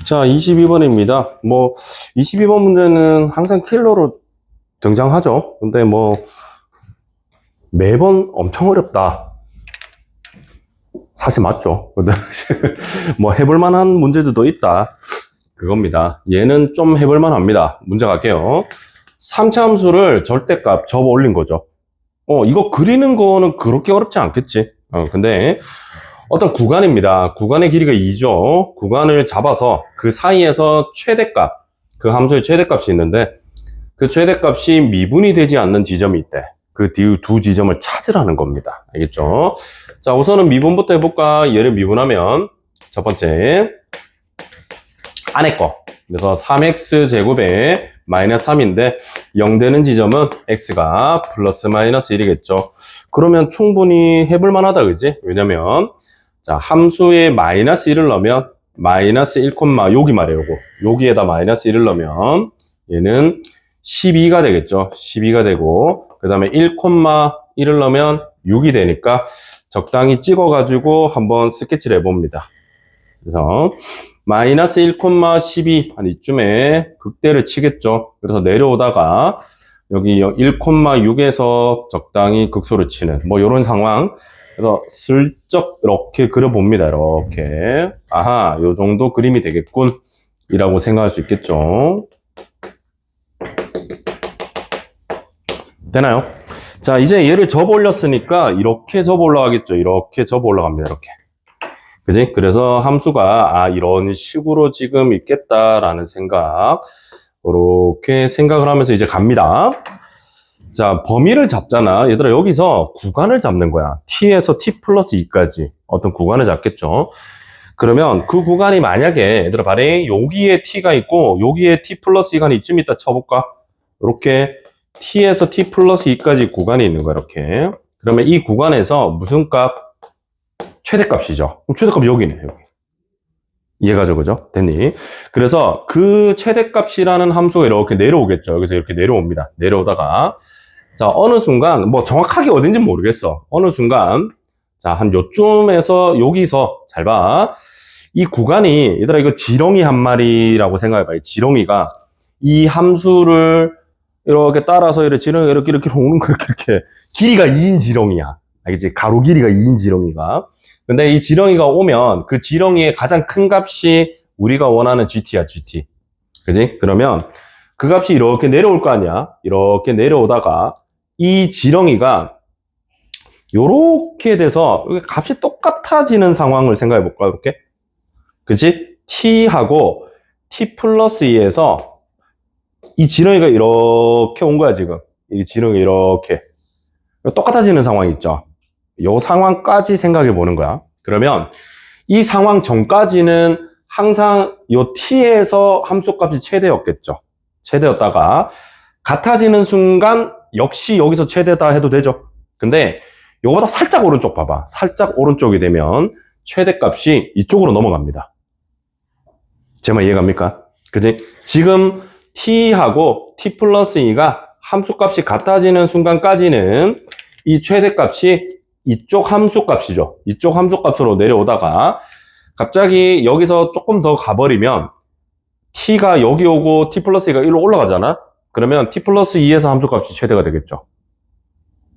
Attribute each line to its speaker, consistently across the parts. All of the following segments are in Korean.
Speaker 1: 자, 22번입니다. 22번 문제는 항상 킬러로 등장하죠. 근데 매번 엄청 어렵다. 사실 맞죠. 근데 해볼 만한 문제들도 있다. 그겁니다. 얘는 좀 해볼 만합니다. 문제 갈게요. 3차 함수를 절대값 접어 올린 거죠. 이거 그리는 거는 그렇게 어렵지 않겠지. 근데 어떤 구간입니다. 구간의 길이가 2죠. 구간을 잡아서 그 사이에서 최대값, 그 함수의 최대값이 있는데 그 최대값이 미분이 되지 않는 지점이 있대. 그 두 지점을 찾으라는 겁니다. 알겠죠? 자, 우선은 미분부터 해볼까? 얘를 미분하면 첫 번째 안에 거. 그래서 3x 제곱에 마이너스 3인데 0 되는 지점은 x가 플러스 마이너스 1이겠죠. 그러면 충분히 해볼 만하다, 그지? 왜냐면 자, 함수에 마이너스 1을 넣으면 마이너스 1, 여기 말이에요. 여기에다 마이너스 1을 넣으면 얘는 12가 되겠죠. 12가 되고 그 다음에 1,1을 넣으면 6이 되니까 적당히 찍어가지고 한번 스케치를 해봅니다. 그래서 마이너스 1,12 한 이쯤에 극대를 치겠죠. 그래서 내려오다가 여기 1,6에서 적당히 극소를 치는 이런 상황. 그래서 슬쩍 이렇게 그려봅니다. 이렇게. 아하, 요 정도 그림이 되겠군. 이라고 생각할 수 있겠죠. 되나요? 자, 이제 얘를 접어 올렸으니까 이렇게 접어 올라가겠죠. 이렇게 접어 올라갑니다. 이렇게. 그지? 그래서 함수가 이런 식으로 지금 있겠다라는 생각. 이렇게 생각을 하면서 이제 갑니다. 자, 범위를 잡잖아. 얘들아, 여기서 구간을 잡는 거야. t에서 t 플러스 2까지 어떤 구간을 잡겠죠. 그러면 그 구간이 만약에 얘들아 말해 여기에 t가 있고 여기에 t 플러스 2가 이쯤 있다 쳐볼까? 이렇게 t에서 t 플러스 2까지 구간이 있는 거야. 이렇게. 그러면 이 구간에서 무슨 값? 최대값이죠. 그럼 최대값이 여기네. 여기. 이해가죠? 그죠? 됐니? 그래서 그 최대값이라는 함수가 이렇게 내려오겠죠. 여기서 이렇게 내려옵니다. 내려오다가 자, 어느 순간 정확하게 어딘지 모르겠어. 어느 순간 자, 한 요쯤에서 여기서 잘 봐. 이 구간이 얘들아 이거 지렁이 한 마리라고 생각해봐. 이 지렁이가 이 함수를 이렇게 따라서 이렇게 오는 거 이렇게 길이가 2인 지렁이야. 알겠지? 가로 길이가 2인 지렁이가. 근데 이 지렁이가 오면 그 지렁이의 가장 큰 값이 우리가 원하는 GT야, GT. 그지? 그러면 그 값이 이렇게 내려올 거 아니야? 이렇게 내려오다가 이 지렁이가 요렇게 돼서 값이 똑같아지는 상황을 생각해 볼까? 이렇게. 그치? t하고 t 플러스 2에서 이 지렁이가 이렇게 온 거야, 지금. 이 지렁이 이렇게. 똑같아지는 상황이 있죠. 요 상황까지 생각해 보는 거야. 그러면 이 상황 전까지는 항상 요 t에서 함수값이 최대였겠죠. 최대였다가 같아지는 순간 역시 여기서 최대다 해도 되죠. 근데 요거보다 살짝 오른쪽 봐봐. 살짝 오른쪽이 되면 최대값이 이쪽으로 넘어갑니다. 제 말 이해갑니까? 그지? 지금 t하고 t 플러스 2가 함수값이 같아지는 순간까지는 이 최대값이 이쪽 함수값이죠. 이쪽 함수값으로 내려오다가 갑자기 여기서 조금 더 가버리면 t가 여기 오고 t 플러스 2가 이리로 올라가잖아. 그러면 t 플러스 2에서 함수값이 최대가 되겠죠.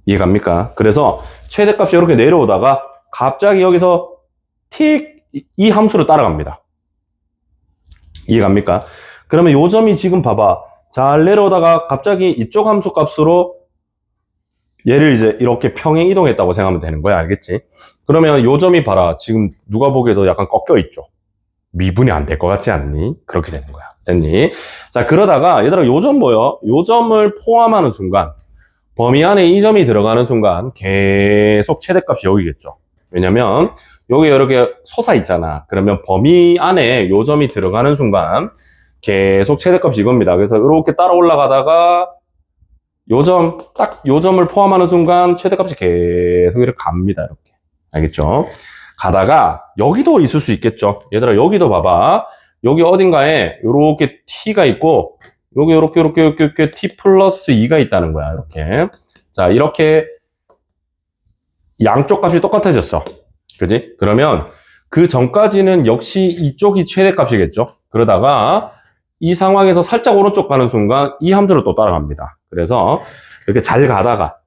Speaker 1: 이해갑니까? 그래서 최대값이 이렇게 내려오다가 갑자기 여기서 이 함수를 따라갑니다. 이해갑니까? 그러면 요 점이 지금 봐봐. 잘 내려오다가 갑자기 이쪽 함수 값으로 얘를 이제 이렇게 평행 이동했다고 생각하면 되는 거야. 알겠지? 그러면 요 점이 봐라. 지금 누가 보기에도 약간 꺾여 있죠. 미분이 안 될 것 같지 않니? 그렇게 되는 거야. 됐니? 자, 그러다가 얘들아 요 점 뭐요? 요 점을 포함하는 순간 범위 안에 이 점이 들어가는 순간 계속 최대값이 여기겠죠. 왜냐면 여기 이렇게 솟아 있잖아. 그러면 범위 안에 요 점이 들어가는 순간 계속 최대값이 이겁니다. 그래서 이렇게 따라 올라가다가 요 점을 포함하는 순간 최대값이 계속 이렇게 갑니다. 이렇게. 알겠죠? 가다가 여기도 있을 수 있겠죠. 얘들아 여기도 봐봐. 여기 어딘가에 이렇게 t가 있고 여기 이렇게 t 플러스 2가 있다는 거야. 이렇게. 자, 이렇게 양쪽 값이 똑같아졌어. 그지? 그러면 그 전까지는 역시 이쪽이 최대값이겠죠. 그러다가 이 상황에서 살짝 오른쪽 가는 순간 이 함수를 또 따라갑니다. 그래서 이렇게 잘 가다가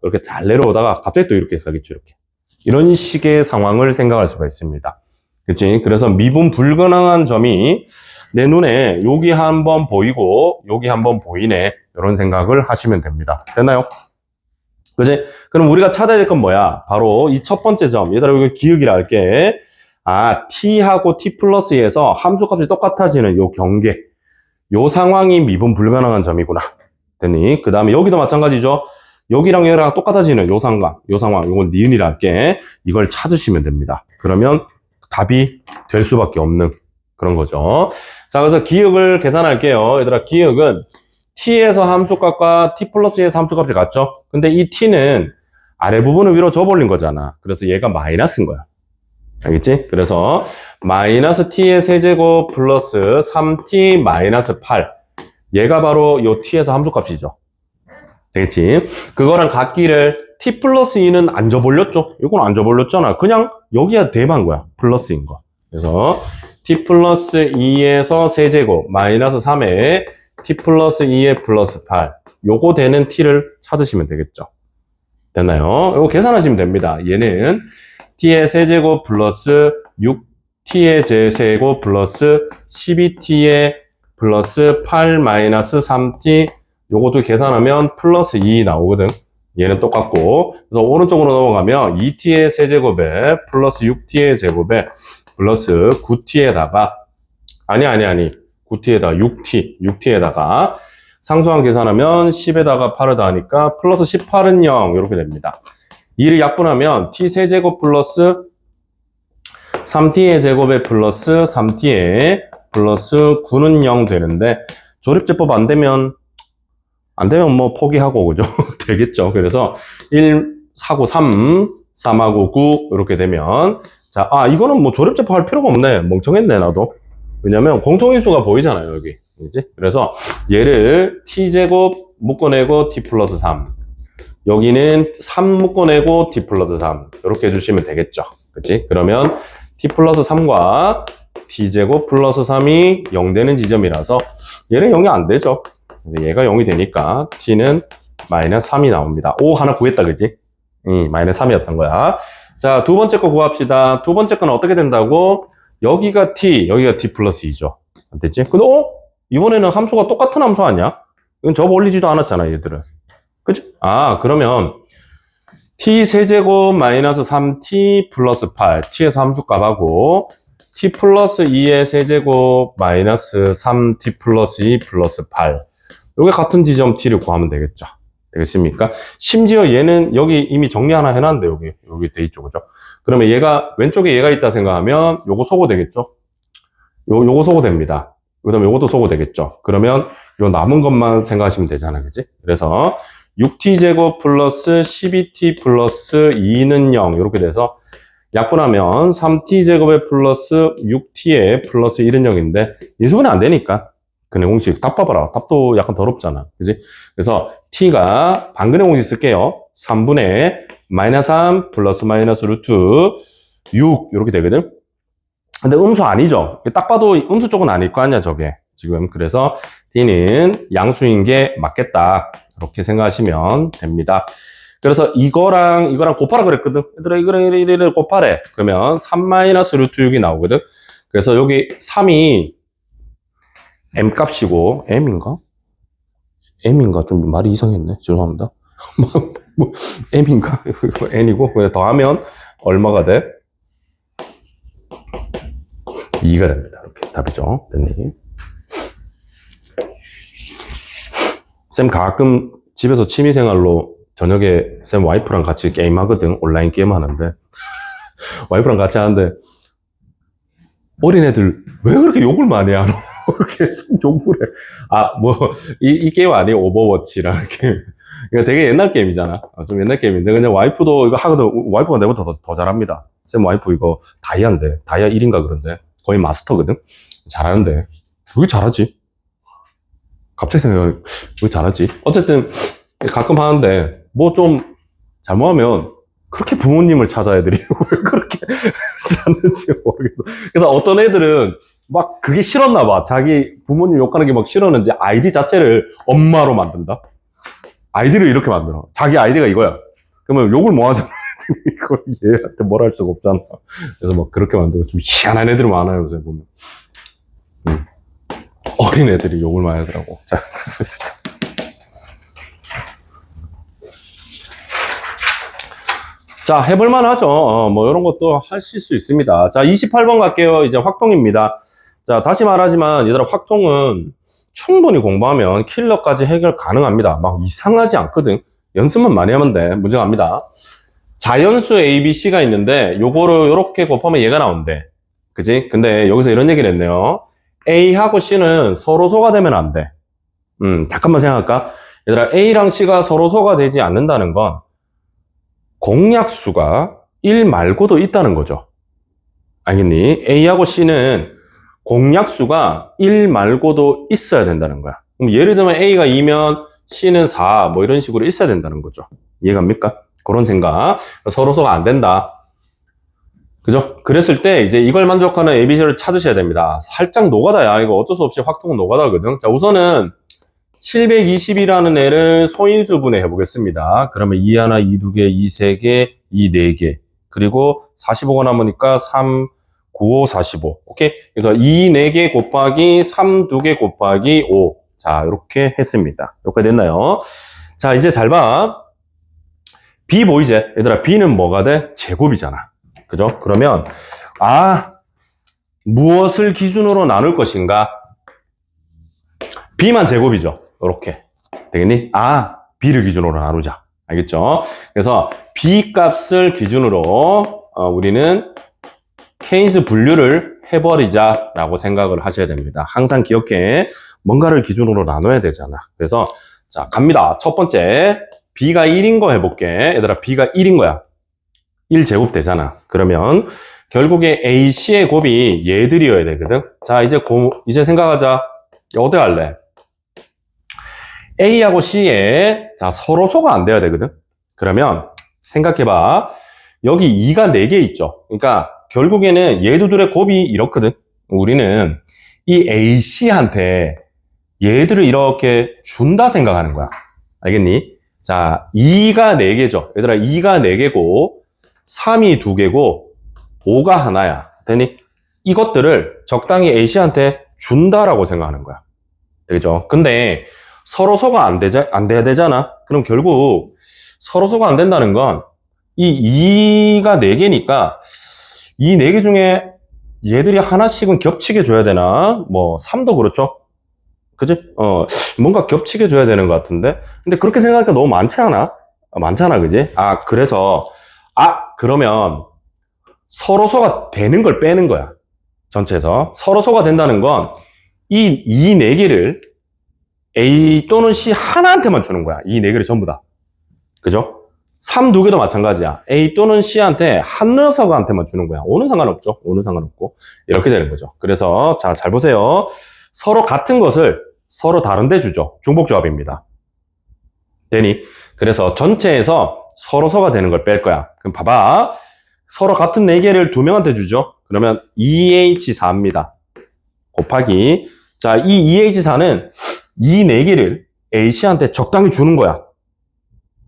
Speaker 1: 이렇게 잘 내려오다가 갑자기 또 이렇게 가겠죠. 이렇게. 이런 식의 상황을 생각할 수가 있습니다. 그치? 그래서 미분 불가능한 점이 내 눈에 여기 한번 보이고 여기 한번 보이네. 이런 생각을 하시면 됩니다. 됐나요? 그지? 그럼 우리가 찾아야 될 건 뭐야? 바로 이 첫 번째 점. 얘들아, 이거 기억이라 할게. 아, t하고 t 플러스 2에서 함수값이 똑같아지는 요 경계. 요 상황이 미분 불가능한 점이구나. 됐니? 그 다음에 여기도 마찬가지죠. 여기랑 얘랑 똑같아지는 요 상황, 요건 니은이라 할게. 이걸 찾으시면 됩니다. 그러면 답이 될 수밖에 없는 그런 거죠. 자, 그래서 기억을 계산할게요. 얘들아, 기억은 t에서 함수값과 t 플러스 2에서 함수값이 같죠? 근데 이 t는 아래 부분을 위로 접어올린 거잖아. 그래서 얘가 마이너스인 거야. 알겠지? 그래서 마이너스 t의 세제곱 플러스 3t 마이너스 8. 얘가 바로 요 t에서 함수값이죠. 되겠지? 그거랑 같기를 t 플러스 2는 안 접올렸죠? 이건 안 접올렸잖아. 그냥 여기가 대만 거야. 플러스인 거. 그래서 t 플러스 2에서 세제곱 마이너스 3에 t 플러스 2에 플러스 8. 요거 되는 t를 찾으시면 되겠죠. 됐나요? 이거 계산하시면 됩니다. 얘는 t의 세제곱 플러스 6t의 제세곱 플러스 12t의 플러스 8 마이너스 3t 요것도 계산하면 플러스 2 나오거든. 얘는 똑같고. 그래서 오른쪽으로 넘어가면 2t의 세제곱에 플러스 6t의 제곱에 플러스 9t에다가 아니 9t에다가 6t에다가 상수항 계산하면 10에다가 8을 더하니까 플러스 18은 0 이렇게 됩니다. 2를 약분하면 t 세제곱 플러스 3t의 제곱에 플러스 3t에 플러스 9는 0 되는데 조립제법 안 되면 뭐 포기하고 그죠? 되겠죠. 그래서 1, 4고 3, 3하고 9 이렇게 되면 자, 이거는 뭐 조립제법 할 필요가 없네. 멍청했네 나도. 왜냐면 공통인수가 보이잖아요 여기. 그지? 그래서 얘를 t제곱 묶어내고 t 플러스 3 여기는 3 묶어내고 t 플러스 3 이렇게 해주시면 되겠죠. 그치? 그러면 t 플러스 3과 t제곱 플러스 3이 0 되는 지점이라서 얘는 0이 안 되죠. 얘가 0이 되니까 t는 마이너스 3이 나옵니다. 오, 하나 구했다, 그지? 마이너스 3이었던 거야. 자, 두 번째 거 구합시다. 두 번째 거는 어떻게 된다고? 여기가 t 플러스 2죠. 안 됐지? 근데 이번에는 함수가 똑같은 함수 아니야? 이건 접 올리지도 않았잖아, 얘들은. 그치? 그러면 t 세제곱 마이너스 3t 플러스 8, t에서 함수값하고 t 플러스 2의 세제곱 마이너스 3t 플러스 2 플러스 8 요게 같은 지점 t를 구하면 되겠죠. 되겠습니까? 심지어 얘는 여기 이미 정리 하나 해놨는데 여기 돼 있죠, 그죠? 그러면 얘가 왼쪽에 얘가 있다 생각하면 요거 소거 되겠죠? 요거 소거 됩니다. 그 다음에 요것도 소거 되겠죠? 그러면 요 남은 것만 생각하시면 되잖아, 그지? 그래서 6t제곱 플러스 12t 플러스 2는 0 이렇게 돼서 약분하면 3t제곱에 플러스 6t에 플러스 1은 0인데 인수분해 안 되니까 근해 공식 답 봐봐라. 답도 약간 더럽잖아, 그지? 그래서 t가 반근해 공식 쓸게요. 3분의 마이너스 3 플러스 마이너스 루트 6 이렇게 되거든. 근데 음수 아니죠? 딱 봐도 음수 쪽은 아닐 거 아니야 저게 지금. 그래서 t는 양수인 게 맞겠다 이렇게 생각하시면 됩니다. 그래서 이거랑 곱하라 그랬거든. 얘들아 이거를 곱하래. 그러면 3 마이너스 루트 6이 나오거든. 그래서 여기 3이 m 값이고 m인가 좀 말이 이상했네. 죄송합니다. 뭐 m인가 n이고 그냥 더하면 얼마가 돼? 2가 됩니다. 이렇게 답이죠. 됐니? 쌤 가끔 집에서 취미생활로 저녁에 쌤 와이프랑 같이 게임하거든. 온라인 게임 하는데 와이프랑 같이 하는데 어린애들 왜 그렇게 욕을 많이 하노? 그렇게 욕을 해. 이 게임 아니에요? 오버워치랑 이렇게. 이거 되게 옛날 게임이잖아. 좀 옛날 게임인데 그냥 와이프도 이거 하거든. 와이프가 내보다 더 잘합니다. 쌤 와이프 이거 다이아인데 다이아 1인가 그런데 거의 마스터거든. 잘하는데 왜 잘하지? 갑자기 생각해 왜 잘하지? 어쨌든 가끔 하는데 뭐 좀 잘못하면 그렇게 부모님을 찾아 애들이 왜 그렇게 찾는지 모르겠어. 그래서 어떤 애들은 막 그게 싫었나 봐. 자기 부모님 욕하는 게 막 싫었는지 아이디 자체를 엄마로 만든다. 아이디를 이렇게 만들어. 자기 아이디가 이거야. 그러면 욕을 뭐 하잖아. 이걸 얘한테 뭘 할 수가 없잖아. 그래서 막 그렇게 만들고 좀 희한한 애들이 많아요, 요새 보면. 어린 애들이 욕을 많이 하더라고. 자. 자, 해볼만 하죠. 뭐, 이런 것도 하실 수 있습니다. 자, 28번 갈게요. 이제 확통입니다. 자, 다시 말하지만, 얘들아, 확통은 충분히 공부하면 킬러까지 해결 가능합니다. 막 이상하지 않거든. 연습만 많이 하면 돼. 무정합니다. 자연수 A, B, C가 있는데, 요거를 요렇게 곱하면 얘가 나온대. 그지? 근데 여기서 이런 얘기를 했네요. A하고 C는 서로 소가 되면 안 돼. 잠깐만 생각할까? 얘들아, A랑 C가 서로 소가 되지 않는다는 건, 공약수가 1 말고도 있다는 거죠. 알겠니? A하고 C는 공약수가 1 말고도 있어야 된다는 거야. 그럼 예를 들면 A가 2면 C는 4, 뭐 이런 식으로 있어야 된다는 거죠. 이해갑니까? 그런 생각. 서로서가 안 된다. 그죠? 그랬을 때 이제 이걸 만족하는 ABC를 찾으셔야 됩니다. 살짝 노가다야. 이거 어쩔 수 없이 확통은 노가다거든. 자, 우선은 720이라는 애를 소인수분해 해보겠습니다. 그러면 2 하나, 2 두 개, 2 세 개, 2 네 개. 그리고 45가 남으니까 3, 9, 5, 45. 오케이? 그래서 2 네 개 곱하기 3 두 개 곱하기 5. 자, 이렇게 했습니다. 이렇게 됐나요? 자, 이제 잘 봐. B 보이지? 얘들아, B는 뭐가 돼? 제곱이잖아. 그죠? 그러면, 무엇을 기준으로 나눌 것인가? B만 제곱이죠. 이렇게 되겠니? B를 기준으로 나누자. 알겠죠? 그래서 B 값을 기준으로 우리는 케인스 분류를 해버리자라고 생각을 하셔야 됩니다. 항상 기억해. 뭔가를 기준으로 나눠야 되잖아. 그래서 자, 갑니다. 첫 번째 B가 1인 거 해볼게. 얘들아, B가 1인 거야. 1제곱 되잖아. 그러면 결국에 A, C의 곱이 얘들이어야 되거든. 자, 이제 생각하자. 어디 할래? A하고 C에 자 서로 소가 안 돼야 되거든. 그러면 생각해봐. 여기 2가 4개 있죠. 그러니까 결국에는 얘들의 곱이 이렇거든. 우리는 이 A, C한테 얘들을 이렇게 준다 생각하는 거야. 알겠니? 자, 2가 4개죠. 얘들아, 2가 4개고 3이 2개고 5가 하나야. 되니? 이것들을 적당히 A, C한테 준다라고 생각하는 거야. 되겠죠? 근데 서로 소가 안 돼야 되잖아. 그럼 결국 서로 소가 안 된다는 건 이 2가 4개니까 이 4개 중에 얘들이 하나씩은 겹치게 줘야 되나? 뭐 3도 그렇죠? 그지? 뭔가 겹치게 줘야 되는 것 같은데. 근데 그렇게 생각하니까 너무 많지 않아? 많잖아, 그지? 그래서 그러면 서로 소가 되는 걸 빼는 거야. 전체에서 서로 소가 된다는 건 이 4개를 A 또는 C 하나한테만 주는 거야. 이 4개를 전부 다. 그죠? 3 2개도 마찬가지야. A 또는 C한테 한 녀석한테만 주는 거야. O는 상관없죠. O는 상관없고. 이렇게 되는 거죠. 그래서 잘 보세요. 서로 같은 것을 서로 다른 데 주죠. 중복조합입니다. 되니? 그래서 전체에서 서로 소가 되는 걸 뺄 거야. 그럼 봐봐. 서로 같은 4개를 2명한테 주죠. 그러면 2H4입니다. 곱하기 자, 이 2H4는 이 4개를 A씨한테 적당히 주는 거야.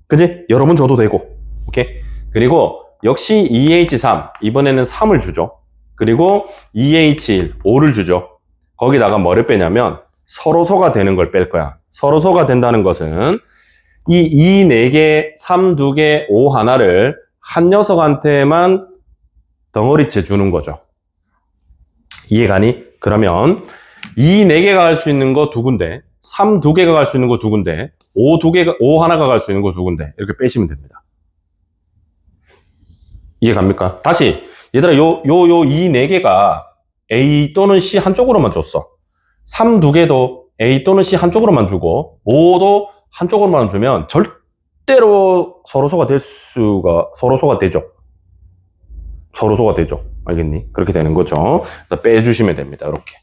Speaker 1: 그지? 여러 번 줘도 되고. 오케이? 그리고 역시 2H3, 이번에는 3을 주죠. 그리고 2H1, 5를 주죠. 거기다가 뭐를 빼냐면 서로 소가 되는 걸 뺄 거야. 서로 소가 된다는 것은 이 4개, 3 2개, 5 하나를 한 녀석한테만 덩어리째 주는 거죠. 이해가니? 그러면 이 4개가 갈 수 있는 거 2군데, 3 2개가 갈 수 있는 거 2군데, 5 하나가 갈 수 있는 거 2군데, 이렇게 빼시면 됩니다. 이해갑니까? 다시, 얘들아, 이 4개가 A 또는 C 한쪽으로만 줬어. 3 2개도 A 또는 C 한쪽으로만 주고, 5도 한쪽으로만 주면 절대로 서로 소가 되죠. 서로 소가 되죠. 알겠니? 그렇게 되는 거죠. 그래서 빼주시면 됩니다. 이렇게.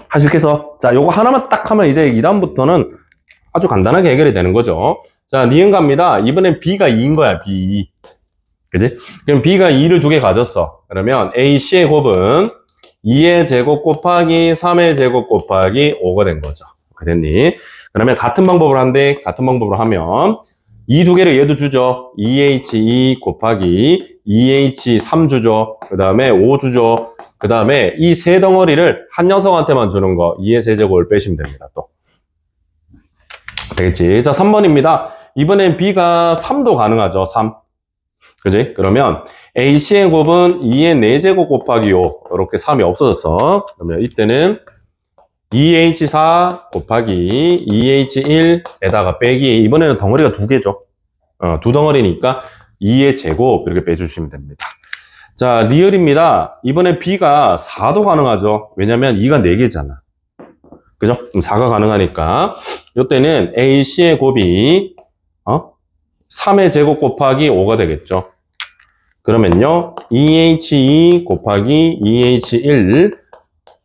Speaker 1: 하실게서 자, 요거 하나만 딱 하면 이제 이 다음부터는 아주 간단하게 해결이 되는 거죠. 자, 니은 갑니다. 이번엔 B가 2인 거야, B. 그지? 그럼 B가 2를 2개 가졌어. 그러면 A, C의 곱은 2의 제곱 곱하기 3의 제곱 곱하기 5가 된 거죠. 그랬니? 그러면 같은 방법을 한데, 같은 방법으로 하면, 이 두 개를 얘도 주죠. 2h2 곱하기 2h3 주죠. 그 다음에 5 주죠. 그 다음에 이 세 덩어리를 한 녀석한테만 주는 거, 2의 세제곱을 빼시면 됩니다. 또. 되겠지? 자, 3번입니다. 이번엔 B가 3도 가능하죠. 3. 그지? 그러면 AC의 곱은 2의 4제곱 곱하기 5. 이렇게 3이 없어졌어. 그러면 이때는 2H4 곱하기 2H1에다가 빼기. 이번에는 덩어리가 두 개죠. 두 덩어리니까 2의 제곱 이렇게 빼주시면 됩니다. 자, 리얼입니다. 이번에 B가 4도 가능하죠. 왜냐면 2가 4개잖아. 그죠? 그럼 4가 가능하니까 이때는 AC의 곱이 3의 제곱 곱하기 5가 되겠죠. 그러면요 2H2 곱하기 2H1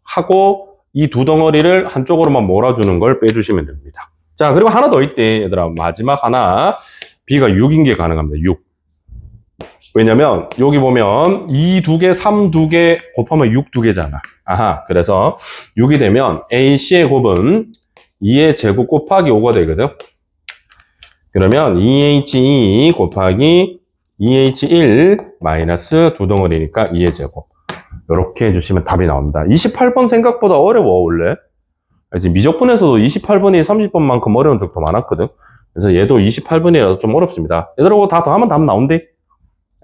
Speaker 1: 하고 이 두 덩어리를 한쪽으로만 몰아주는 걸 빼주시면 됩니다. 자, 그리고 하나 더 있대 얘들아. 마지막 하나 B가 6인 게 가능합니다. 6. 왜냐면 여기 보면 2 두 개, 3 두 개 곱하면 6 두 개잖아. 아하, 그래서 6이 되면 AC의 곱은 2의 제곱 곱하기 5가 되거든. 그러면 2H2 곱하기 2H1 마이너스 두 덩어리니까 2의 제곱. 이렇게 해주시면 답이 나옵니다. 28번 생각보다 어려워 원래. 지금 미적분에서도 28번이 30번만큼 어려운 적도 많았거든. 그래서 얘도 28번이라서 좀 어렵습니다. 얘들하고 다 더하면 답 나온대.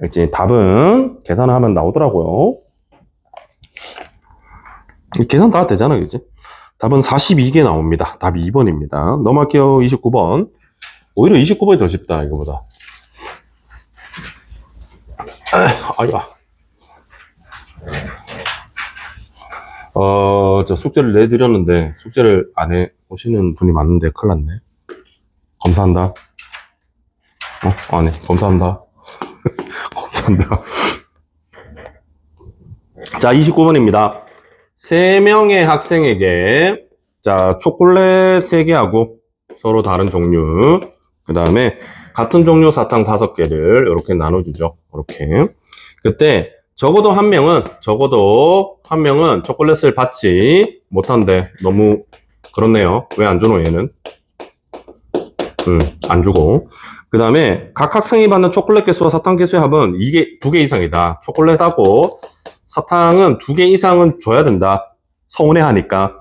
Speaker 1: 알지? 답은 계산을 하면 나오더라고요. 계산 다 되잖아, 그지? 답은 42개 나옵니다. 답이 2번입니다. 넘어갈게요. 29번. 오히려 29번이 더 쉽다, 이거보다. 아야. 저 숙제를 내드렸는데, 숙제를 안 해 오시는 분이 많은데, 큰일 났네. 검사한다. 안 해. 검사한다. 감사합니다. 자, 29번입니다. 3명의 학생에게, 자, 초콜릿 3개하고 서로 다른 종류, 그 다음에 같은 종류 사탕 5개를 이렇게 나눠주죠. 이렇게. 그때 적어도 한 명은 초콜릿을 받지 못한대. 너무 그렇네요. 왜 안 주노, 얘는? 안 주고. 그 다음에 각 학생이 받는 초콜릿 개수와 사탕 개수의 합은 이게 2개 이상이다. 초콜릿하고 사탕은 2개 이상은 줘야 된다. 서운해하니까.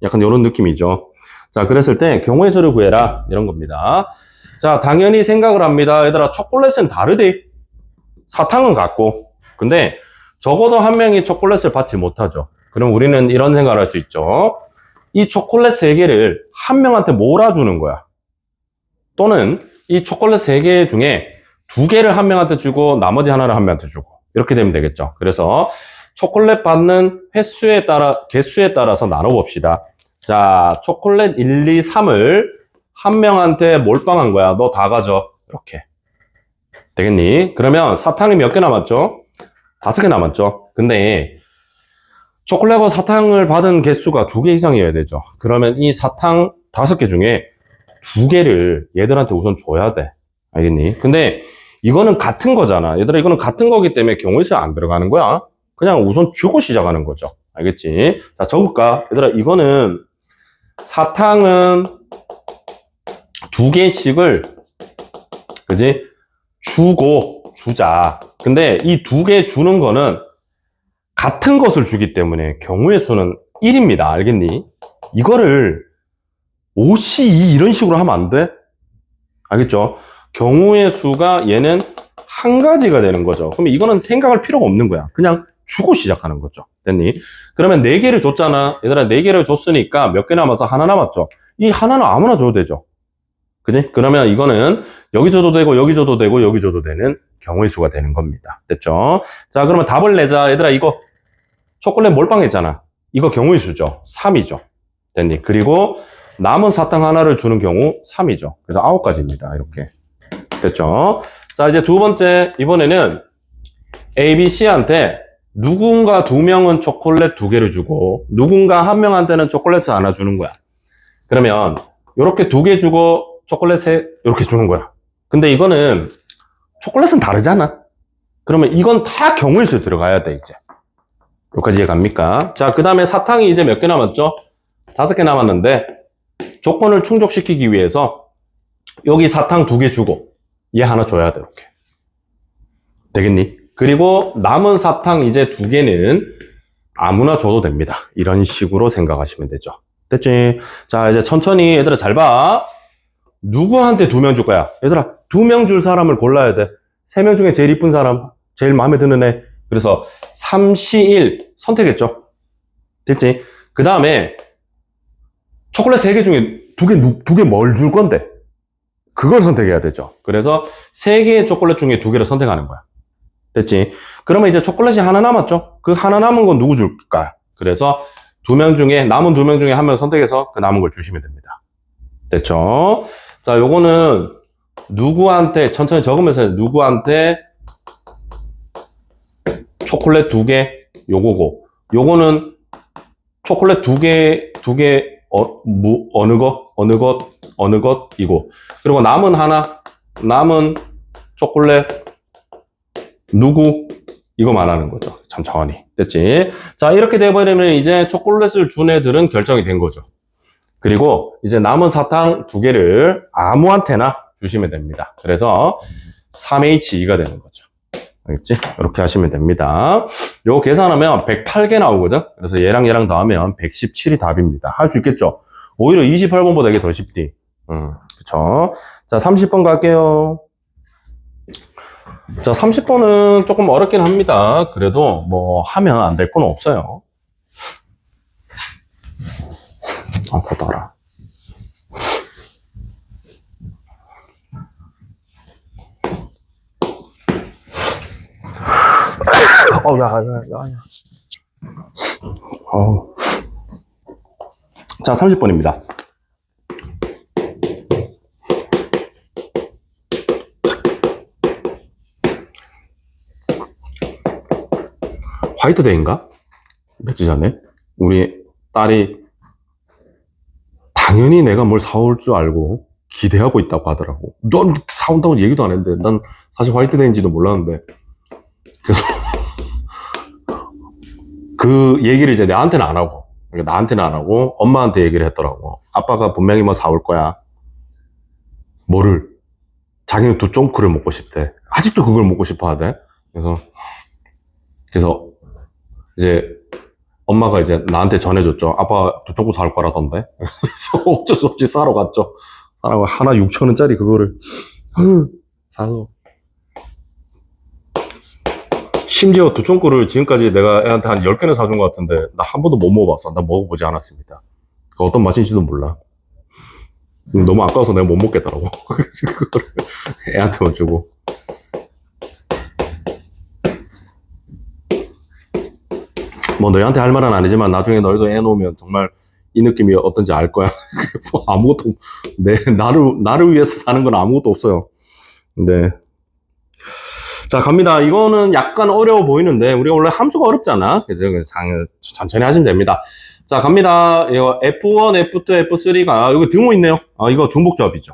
Speaker 1: 약간 이런 느낌이죠. 자, 그랬을 때 경우의 수를 구해라. 이런 겁니다. 자, 당연히 생각을 합니다. 얘들아, 초콜릿은 다르대. 사탕은 같고. 근데 적어도 한 명이 초콜릿을 받지 못하죠. 그럼 우리는 이런 생각을 할 수 있죠. 이 초콜릿 3개를 한 명한테 몰아주는 거야. 또는 이 초콜릿 3개 중에 2개를 한 명한테 주고 나머지 하나를 한 명한테 주고 이렇게 되면 되겠죠. 그래서 초콜릿 받는 개수에 따라서 나눠봅시다. 자, 초콜릿 1, 2, 3을 한 명한테 몰빵한 거야. 너 다 가져. 이렇게. 되겠니? 그러면 사탕이 몇 개 남았죠? 5개 남았죠. 근데 초콜릿과 사탕을 받은 개수가 2개 이상이어야 되죠. 그러면 이 사탕 5개 중에 2개를 얘들한테 우선 줘야 돼. 알겠니? 근데 이거는 같은 거잖아. 얘들아, 이거는 같은 거기 때문에 경우의 수에 안 들어가는 거야. 그냥 우선 주고 시작하는 거죠. 알겠지? 자, 적을까? 얘들아, 이거는 사탕은 2개씩을 그지? 주자. 근데 이 2개 주는 거는 같은 것을 주기 때문에 경우의 수는 1입니다. 알겠니? 이거를 5C2 이런 식으로 하면 안 돼? 알겠죠? 경우의 수가 얘는 한 가지가 되는 거죠. 그럼 이거는 생각할 필요가 없는 거야. 그냥 주고 시작하는 거죠. 됐니? 그러면 4개를 줬잖아. 얘들아, 4개를 줬으니까 몇 개 남아서 하나 남았죠. 이 하나는 아무나 줘도 되죠. 그지? 그러면 이거는 여기 줘도 되고 여기 줘도 되고 여기 줘도 되는 경우의 수가 되는 겁니다. 됐죠? 자, 그러면 답을 내자. 얘들아, 이거 초콜릿 몰빵했잖아. 이거 경우의 수죠. 3이죠. 됐니? 그리고 남은 사탕 하나를 주는 경우 3이죠. 그래서 9가지입니다. 이렇게. 됐죠? 자, 이제 두 번째. 이번에는 A, B, C한테 누군가 2명은 초콜릿 2개를 주고 누군가 1명한테는 초콜릿을 하나 주는 거야. 그러면 이렇게 2개 주고 초콜릿 이렇게 주는 거야. 근데 이거는 초콜릿은 다르잖아. 그러면 이건 다 경우의 수에 들어가야 돼, 이제. 여기까지 이해갑니까? 자, 그 다음에 사탕이 이제 몇 개 남았죠? 5개 남았는데, 조건을 충족시키기 위해서, 여기 사탕 2개 주고, 얘 하나 줘야 돼, 이렇게. 되겠니? 그리고 남은 사탕 이제 2개는 아무나 줘도 됩니다. 이런 식으로 생각하시면 되죠. 됐지? 자, 이제 천천히 얘들아 잘 봐. 누구한테 2명 줄 거야? 얘들아, 2명 줄 사람을 골라야 돼. 3명 중에 제일 이쁜 사람, 제일 마음에 드는 애. 그래서 3, 시, 1 선택했죠. 됐지? 그 다음에 초콜릿 3개 중에 2개 뭘 줄 건데? 그걸 선택해야 되죠. 그래서 3개의 초콜릿 중에 2개를 선택하는 거야. 됐지? 그러면 이제 초콜릿이 하나 남았죠? 그 하나 남은 건 누구 줄까? 그래서 남은 2명 중에 1명 선택해서 그 남은 걸 주시면 됩니다. 됐죠? 자, 요거는 누구한테, 천천히 적으면서 누구한테 초콜릿 2개, 요거고. 요거는 초콜릿 2개, 어느 것, 이고. 그리고 남은 초콜릿, 누구, 이거 말하는 거죠. 천천히. 됐지? 자, 이렇게 돼버리면 이제 초콜릿을 준 애들은 결정이 된 거죠. 그리고 이제 남은 사탕 2개를 아무한테나 주시면 됩니다. 그래서 3H2가 되는 거죠. 알겠지? 이렇게 하시면 됩니다. 요거 계산하면 108개 나오거든? 그래서 얘랑 더하면 117이 답입니다. 할 수 있겠죠? 오히려 28번보다 이게 더 쉽디. 그쵸? 자, 30번 갈게요. 자, 30번은 조금 어렵긴 합니다. 그래도 뭐 하면 안 될 건 없어요. 아, 보더라. 자, 30번입니다. 화이트데이인가? 며칠 전에 우리 딸이 당연히 내가 뭘 사올 줄 알고 기대하고 있다고 하더라고. 넌 사온다고 얘기도 안 했는데 난 사실 화이트데이인지도 몰랐는데, 그래서 그 얘기를 이제 나한테는 안 하고 엄마한테 얘기를 했더라고. 아빠가 분명히 뭐 사올 거야. 뭐를? 자기는 두쫑크를 먹고 싶대. 아직도 그걸 먹고 싶어 하대. 그래서 이제 엄마가 이제 나한테 전해줬죠. 아빠 두쫑크 사올 거라던데. 그래서 어쩔 수 없이 사러 갔죠. 하나 6,000원짜리 그거를 사서. 심지어 두쫑크를 지금까지 내가 애한테 한 10개는 사준 것 같은데 나 한 번도 못 먹어봤어. 나 먹어보지 않았습니다. 그 어떤 맛인지도 몰라. 너무 아까워서 내가 못 먹겠더라고. 그거를 애한테만 주고. 뭐 너희한테 할 말은 아니지만 나중에 너희도 애 놓으면 정말 이 느낌이 어떤지 알 거야. 뭐 아무것도, 나를 위해서 사는 건 아무것도 없어요. 네. 자, 갑니다. 이거는 약간 어려워 보이는데, 우리가 원래 함수가 어렵잖아. 그래서 천천히 하시면 됩니다. 자, 갑니다. 이거 F1, F2, F3가, 여기 등호 있네요. 이거 중복조합이죠.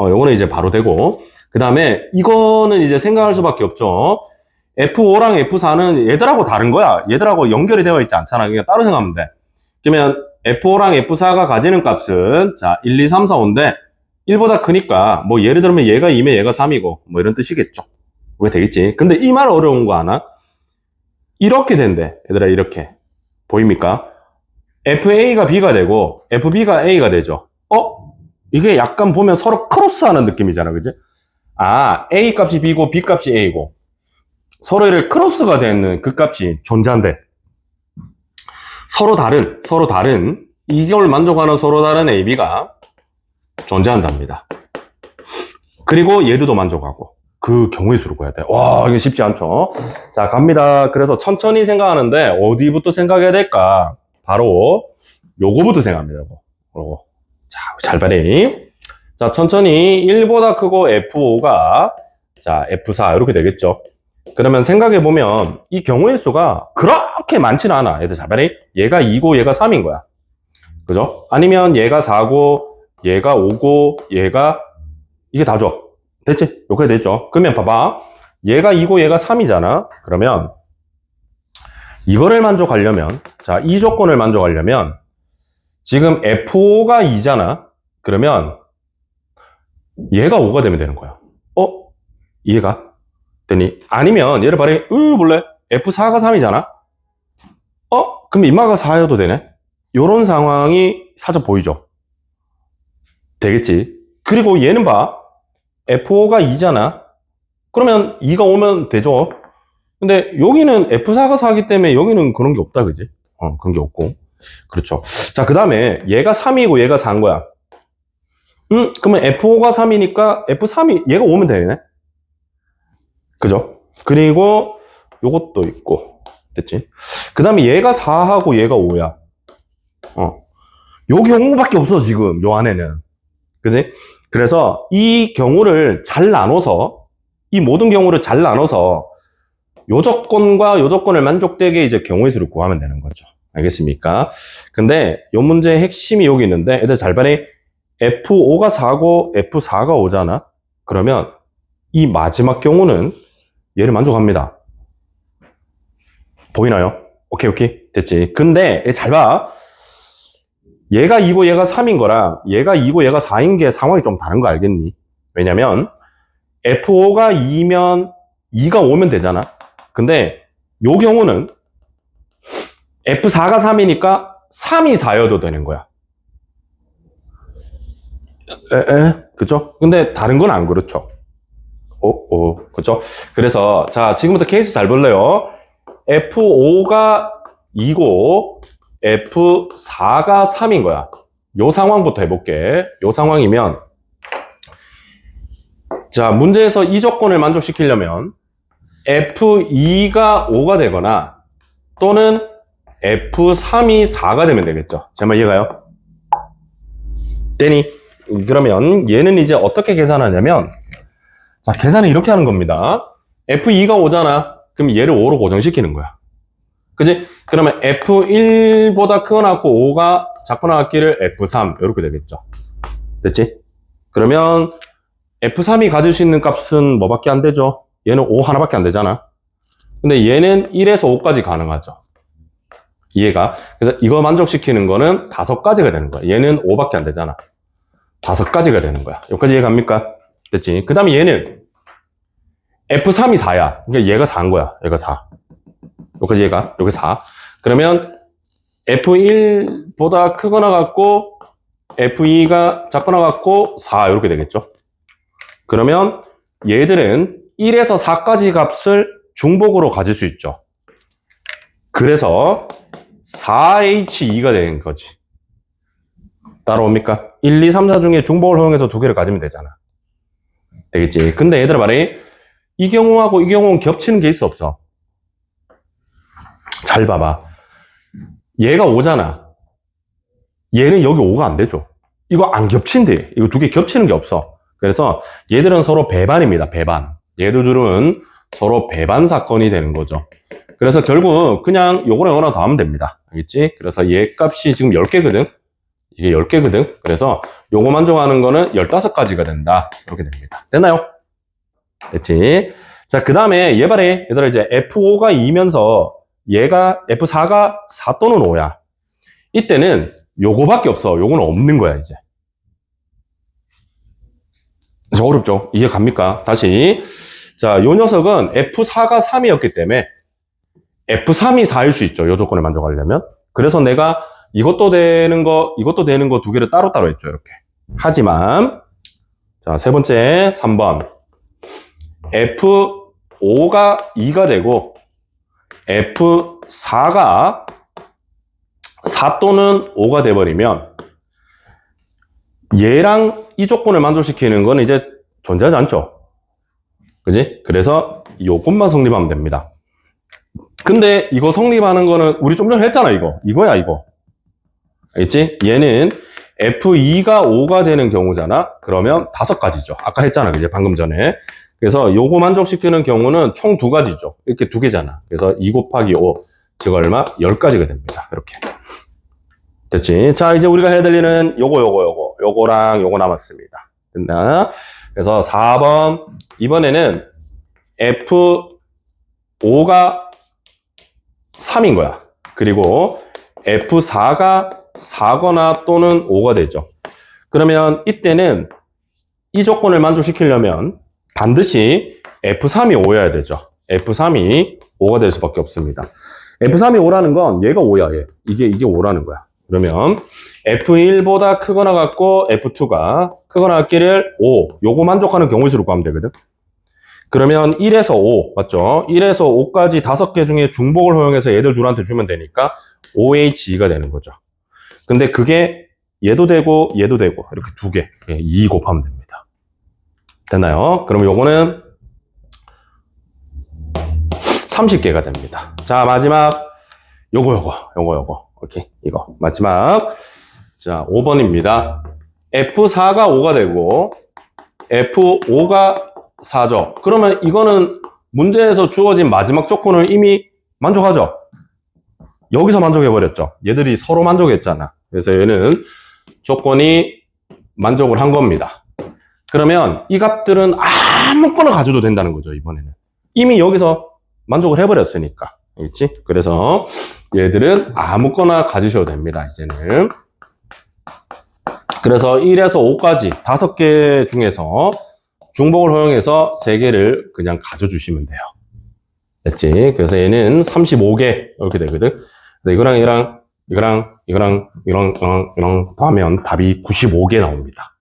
Speaker 1: 요거는 이제 바로 되고. 그 다음에, 이거는 이제 생각할 수밖에 없죠. F5랑 F4는 얘들하고 다른 거야. 얘들하고 연결이 되어 있지 않잖아. 그러니까 따로 생각하면 돼. 그러면 F5랑 F4가 가지는 값은, 자, 1, 2, 3, 4, 5인데, 1보다 크니까, 뭐 예를 들면 얘가 2면 얘가 3이고, 뭐 이런 뜻이겠죠. 그게 되겠지. 근데 이 말 어려운 거 하나? 이렇게 된대. 얘들아, 이렇게. 보입니까? FA가 B가 되고, FB가 A가 되죠. 이게 약간 보면 서로 크로스하는 느낌이잖아. 그지? A 값이 B고, B 값이 A고. 서로 이렇게 크로스가 되는 그 값이 존재한대. 서로 다른, 이걸 만족하는 서로 다른 A, B가 존재한답니다. 그리고 얘도 만족하고. 그 경우의 수로 구해야 돼. 와, 이게 쉽지 않죠? 자, 갑니다. 그래서 천천히 생각하는데, 어디부터 생각해야 될까? 바로, 요거부터 생각합니다, 요거. 자, 잘 봐리. 자, 천천히 1보다 크고 F5가, 자, F4, 이렇게 되겠죠? 그러면 생각해보면, 이 경우의 수가 그렇게 많지는 않아. 얘들 잘 봐리. 얘가 2고, 얘가 3인 거야. 그죠? 아니면 얘가 4고, 얘가 5고, 이게 다죠? 됐지? 이렇게 됐죠? 그러면 봐봐. 얘가 2고 얘가 3이잖아? 그러면 이거를 만족하려면, 자, 이 조건을 만족하려면, 지금 F5가 2잖아? 그러면, 얘가 5가 되면 되는 거야. 이해가? 되니? 아니면, 얘를 말해, 몰래? F4가 3이잖아? 그럼 인마가 4여도 되네? 요런 상황이 살짝 보이죠? 되겠지? 그리고 얘는 봐. F5가 2잖아? 그러면 2가 오면 되죠? 근데 여기는 F4가 4기 때문에 여기는 그런 게 없다, 그지? 그런 게 없고. 그렇죠. 자, 그 다음에 얘가 3이고 얘가 4인 거야. 그러면 F5가 3이니까 F3이 얘가 오면 되네? 그죠? 그리고 요것도 있고. 됐지? 그 다음에 얘가 4하고 얘가 5야. 요 경우밖에 없어, 지금. 요 안에는. 그지? 그래서 이 경우를 잘 나눠서, 이 모든 경우를 잘 나눠서 요 조건과 요 조건을 만족되게 이제 경우의 수를 구하면 되는 거죠. 알겠습니까? 근데 요 문제의 핵심이 여기 있는데, 애들 잘 봐래. F5가 4고 F4가 5잖아? 그러면 이 마지막 경우는 얘를 만족합니다. 보이나요? 오케이. 됐지. 근데 잘 봐. 얘가 2고 얘가 3인 거랑 얘가 2고 얘가 4인 게 상황이 좀 다른 거 알겠니? 왜냐면 F5가 2면 2가 오면 되잖아. 근데 요 경우는 F4가 3이니까 3이 4여도 되는 거야. 그죠? 근데 다른 건 안 그렇죠. 그죠? 그래서 자, 지금부터 케이스 잘 볼래요. F5가 2고 F4가 3인 거야. 요 상황부터 해볼게. 요 상황이면 자, 문제에서 이 조건을 만족시키려면 F2가 5가 되거나 또는 F3이 4가 되면 되겠죠. 제 말 이해가요? 되니? 그러면 얘는 이제 어떻게 계산하냐면, 자, 계산은 이렇게 하는 겁니다. F2가 5잖아. 그럼 얘를 5로 고정시키는 거야. 그지? 그러면 F1보다 크거나 같고 5가 작거나 같기를 F3 이렇게 되겠죠. 됐지? 그러면 F3이 가질 수 있는 값은 뭐밖에 안 되죠? 얘는 5 하나밖에 안 되잖아. 근데 얘는 1에서 5까지 가능하죠. 이해가? 그래서 이거 만족시키는 거는 5가지가 되는 거야. 얘는 5밖에 안 되잖아. 5가지가 되는 거야. 여기까지 이해갑니까? 됐지? 그 다음에 얘는 F3이 4야. 그러니까 얘가 4인 거야. 얘가 4. 여기까지 이해가? 여기 4. 그러면 F1보다 크거나 같고 F2가 작거나 같고 4 이렇게 되겠죠. 그러면 얘들은 1에서 4까지 값을 중복으로 가질 수 있죠. 그래서 4H2가 되는 거지. 따라옵니까? 1, 2, 3, 4 중에 중복을 허용해서 두 개를 가지면 되잖아. 되겠지? 근데 얘들아 말해. 이 경우하고 이 경우는 겹치는 게 있어 없어? 잘 봐봐. 얘가 5잖아. 얘는 여기 5가 안 되죠. 이거 안 겹친대. 이거 두 개 겹치는 게 없어. 그래서 얘들은 서로 배반입니다. 배반. 얘들 둘은 서로 배반 사건이 되는 거죠. 그래서 결국 그냥 요거랑 요거랑 더하면 됩니다. 알겠지? 그래서 얘 값이 지금 10개거든. 이게 10개거든. 그래서 요거 만족하는 거는 15가지가 된다. 이렇게 됩니다. 됐나요? 됐지? 자, 그 다음에 얘 말해. 얘들아 이제 F5가 2면서 얘가 F4가 4 또는 5야. 이때는 요거밖에 없어. 요거는 없는 거야, 이제. 저 어렵죠? 이해 갑니까? 다시. 자, 요 녀석은 F4가 3이었기 때문에 F3이 4일 수 있죠. 요 조건을 만족하려면. 그래서 내가 이것도 되는 거, 이것도 되는 거 두 개를 따로따로 했죠. 이렇게. 하지만, 자, 세 번째, 3번. F5가 2가 되고, F4가 4 또는 5가 돼버리면, 얘랑 이 조건을 만족시키는 건 이제 존재하지 않죠. 그지? 그래서 요것만 성립하면 됩니다. 근데 이거 성립하는 거는 우리 좀 전에 했잖아, 이거. 이거야, 이거. 알겠지? 얘는 F2가 5가 되는 경우잖아? 그러면 5가지죠. 아까 했잖아, 그지? 방금 전에. 그래서 요거 만족시키는 경우는 총 2가지죠. 이렇게 2개잖아. 그래서 2 곱하기 5. 즉 얼마? 10가지가 됩니다. 이렇게. 됐지? 자, 이제 우리가 해야 될 일은 요거랑 요거 남았습니다. 됐나? 그래서 4번. 이번에는 F5가 3인 거야. 그리고 F4가 4거나 또는 5가 되죠. 그러면 이때는 이 조건을 만족시키려면 반드시 F3이 5여야 되죠. F3이 5가 될 수밖에 없습니다. F3이 5라는 건 얘가 5야, 얘. 이게 5라는 거야. 그러면 F1보다 크거나 같고 F2가 크거나 같기를 5. 요거 만족하는 경우일수록 구하면 되거든. 그러면 1에서 5, 맞죠? 1에서 5까지 5개 중에 중복을 허용해서 얘들 둘한테 주면 되니까 OHE가 되는 거죠. 근데 그게 얘도 되고 얘도 되고 이렇게 두 개, 2 곱하면 됩니다. 됐나요? 그럼 요거는 30개가 됩니다. 자, 마지막 요거. 오케이. 이거 마지막. 자, 5번입니다. F4가 5가 되고 F5가 4죠. 그러면 이거는 문제에서 주어진 마지막 조건을 이미 만족하죠. 여기서 만족해버렸죠. 얘들이 서로 만족했잖아. 그래서 얘는 조건이 만족을 한 겁니다. 그러면 이 값들은 아무거나 가져도 된다는 거죠. 이번에는 이미 여기서 만족을 해버렸으니까. 알겠지? 그래서 얘들은 아무거나 가지셔도 됩니다. 이제는. 그래서 1에서 5까지 5개 중에서 중복을 허용해서 3개를 그냥 가져주시면 돼요. 됐지? 그래서 얘는 35개 이렇게 되거든. 그래서 이거랑 더하면 답이 95개 나옵니다.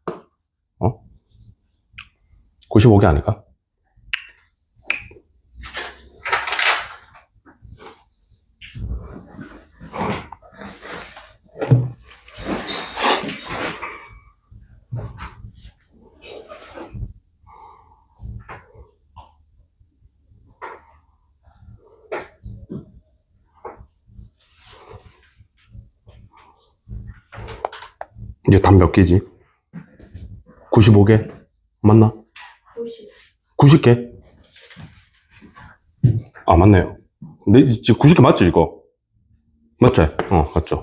Speaker 1: 95개 아닐까? 이제 답 몇 개지? 95개? 맞나? 90개? 아, 맞네요. 근데 지금 90개 맞죠, 이거? 맞죠? 맞죠.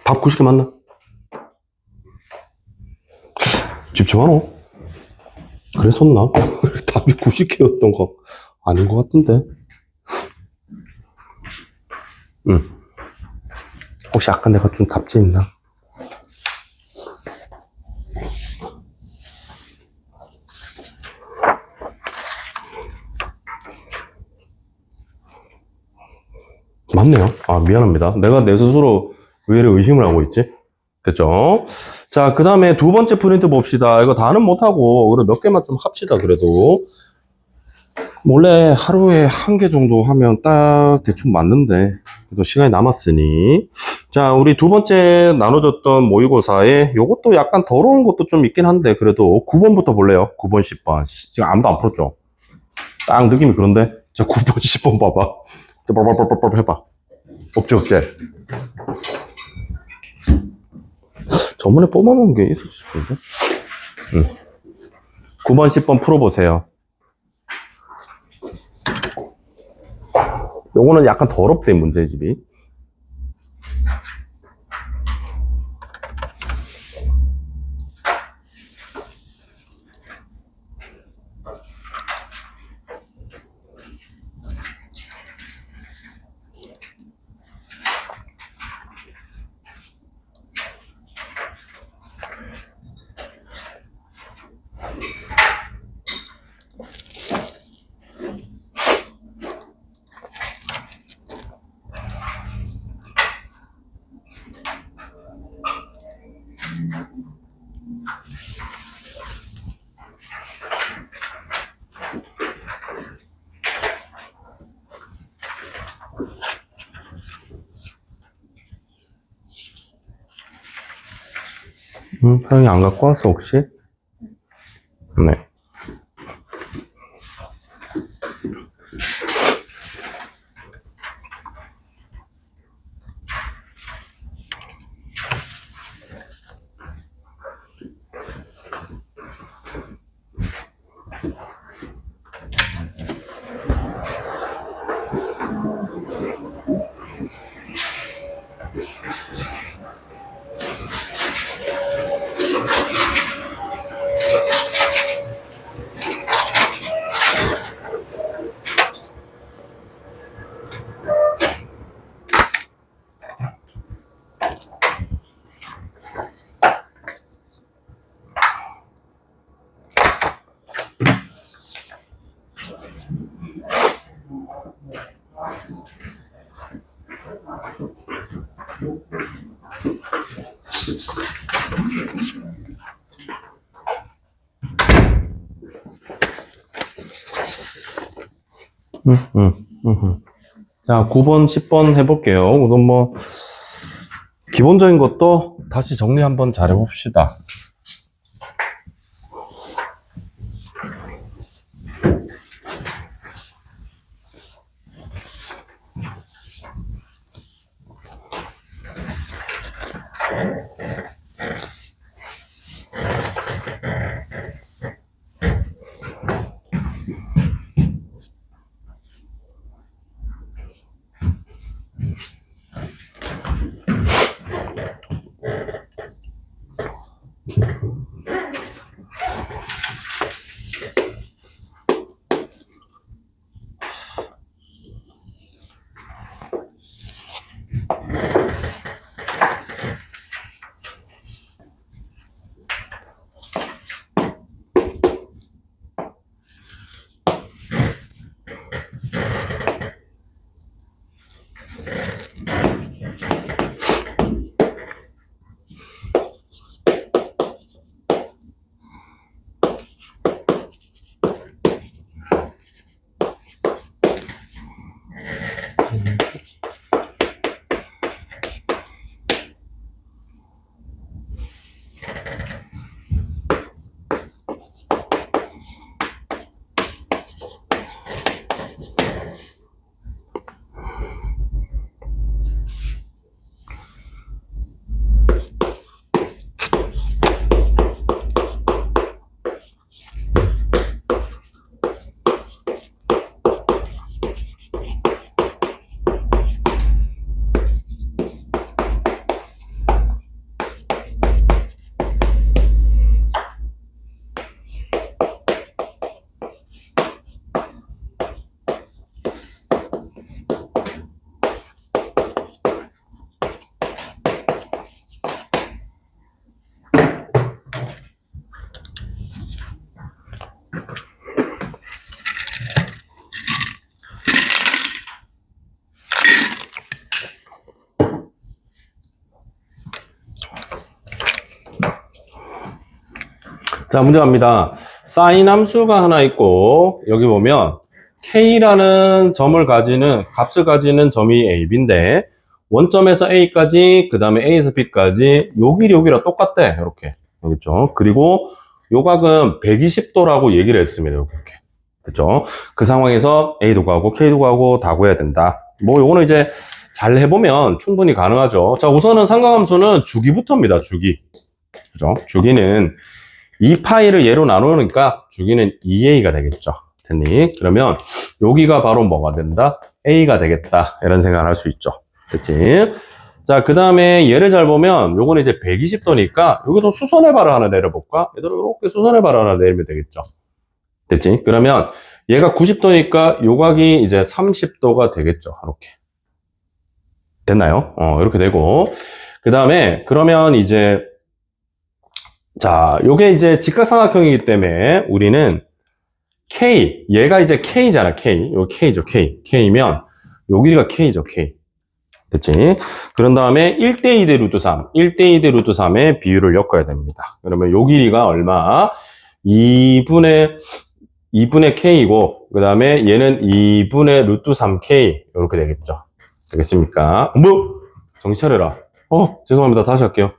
Speaker 1: 답 90개 맞나? 집중하노? 그랬었나? 답이 90개였던 거 아닌 것 같은데. 혹시 아까 내가 준 답지 있나? 맞네요. 아, 미안합니다. 내가 내 스스로 왜 이래 의심을 하고 있지? 됐죠? 자, 그 다음에 두 번째 프린트 봅시다. 이거 다는 못하고, 그래 몇 개만 좀 합시다, 그래도. 원래 하루에 1개 정도 하면 딱 대충 맞는데, 그래도 시간이 남았으니. 자, 우리 두 번째 나눠줬던 모의고사에 요것도 약간 더러운 것도 좀 있긴 한데, 그래도 9번부터 볼래요? 9번, 10번. 지금 아무도 안 풀었죠? 딱 느낌이 그런데? 자, 9번, 10번 봐봐. 뻘뻘뻘뻘 해봐. 없지. 저번에 뽑아놓은 게 있었을 텐데. 9번, 10번 풀어보세요. 요거는 약간 더럽대, 문제집이. 사장님 안 갖고 왔어, 혹시? 네. 자, 9번, 10번 해볼게요. 우선 뭐, 기본적인 것도 다시 정리 한번 잘 해봅시다. 자, 문제 갑니다. 사인 함수가 하나 있고, 여기 보면, K라는 점을 가지는, 값을 가지는 점이 A, B인데, 원점에서 A까지, 그 다음에 A에서 B까지, 요 길이 여기랑 똑같대. 이렇게. 알겠죠? 그리고, 요 각은 120도라고 얘기를 했습니다. 이렇게. 그죠? 그 상황에서 A도 가고, K도 가고, 다 구해야 된다. 뭐, 요거는 이제, 잘 해보면 충분히 가능하죠. 자, 우선은 삼각함수는 주기부터입니다. 주기. 그죠? 주기는, 이 파이를 얘로 나누니까 주기는 2a가 되겠죠. 됐니? 그러면 여기가 바로 뭐가 된다? a가 되겠다. 이런 생각을 할 수 있죠. 됐지? 자, 그 다음에 얘를 잘 보면 요거는 이제 120도니까 여기서 수선의 발을 하나 내려볼까? 얘들아 이렇게 수선의 발을 하나 내리면 되겠죠. 됐지? 그러면 얘가 90도니까 요 각이 이제 30도가 되겠죠. 이렇게. 됐나요? 이렇게 되고. 그 다음에 그러면 이제 자, 요게 이제 직각삼각형이기 때문에 우리는 K, 얘가 이제 K잖아, K. 요 K죠, K. K면 요 길이가 K죠, K. 됐지? 그런 다음에 1대2 대 루트 3, 1대2 대 루트 3의 비율을 엮어야 됩니다. 그러면 요 길이가 얼마? 2분의 K이고, 그 다음에 얘는 2분의 루트 3K. 이렇게 되겠죠. 되겠습니까? 뭐? 정신 차려라. 죄송합니다. 다시 할게요.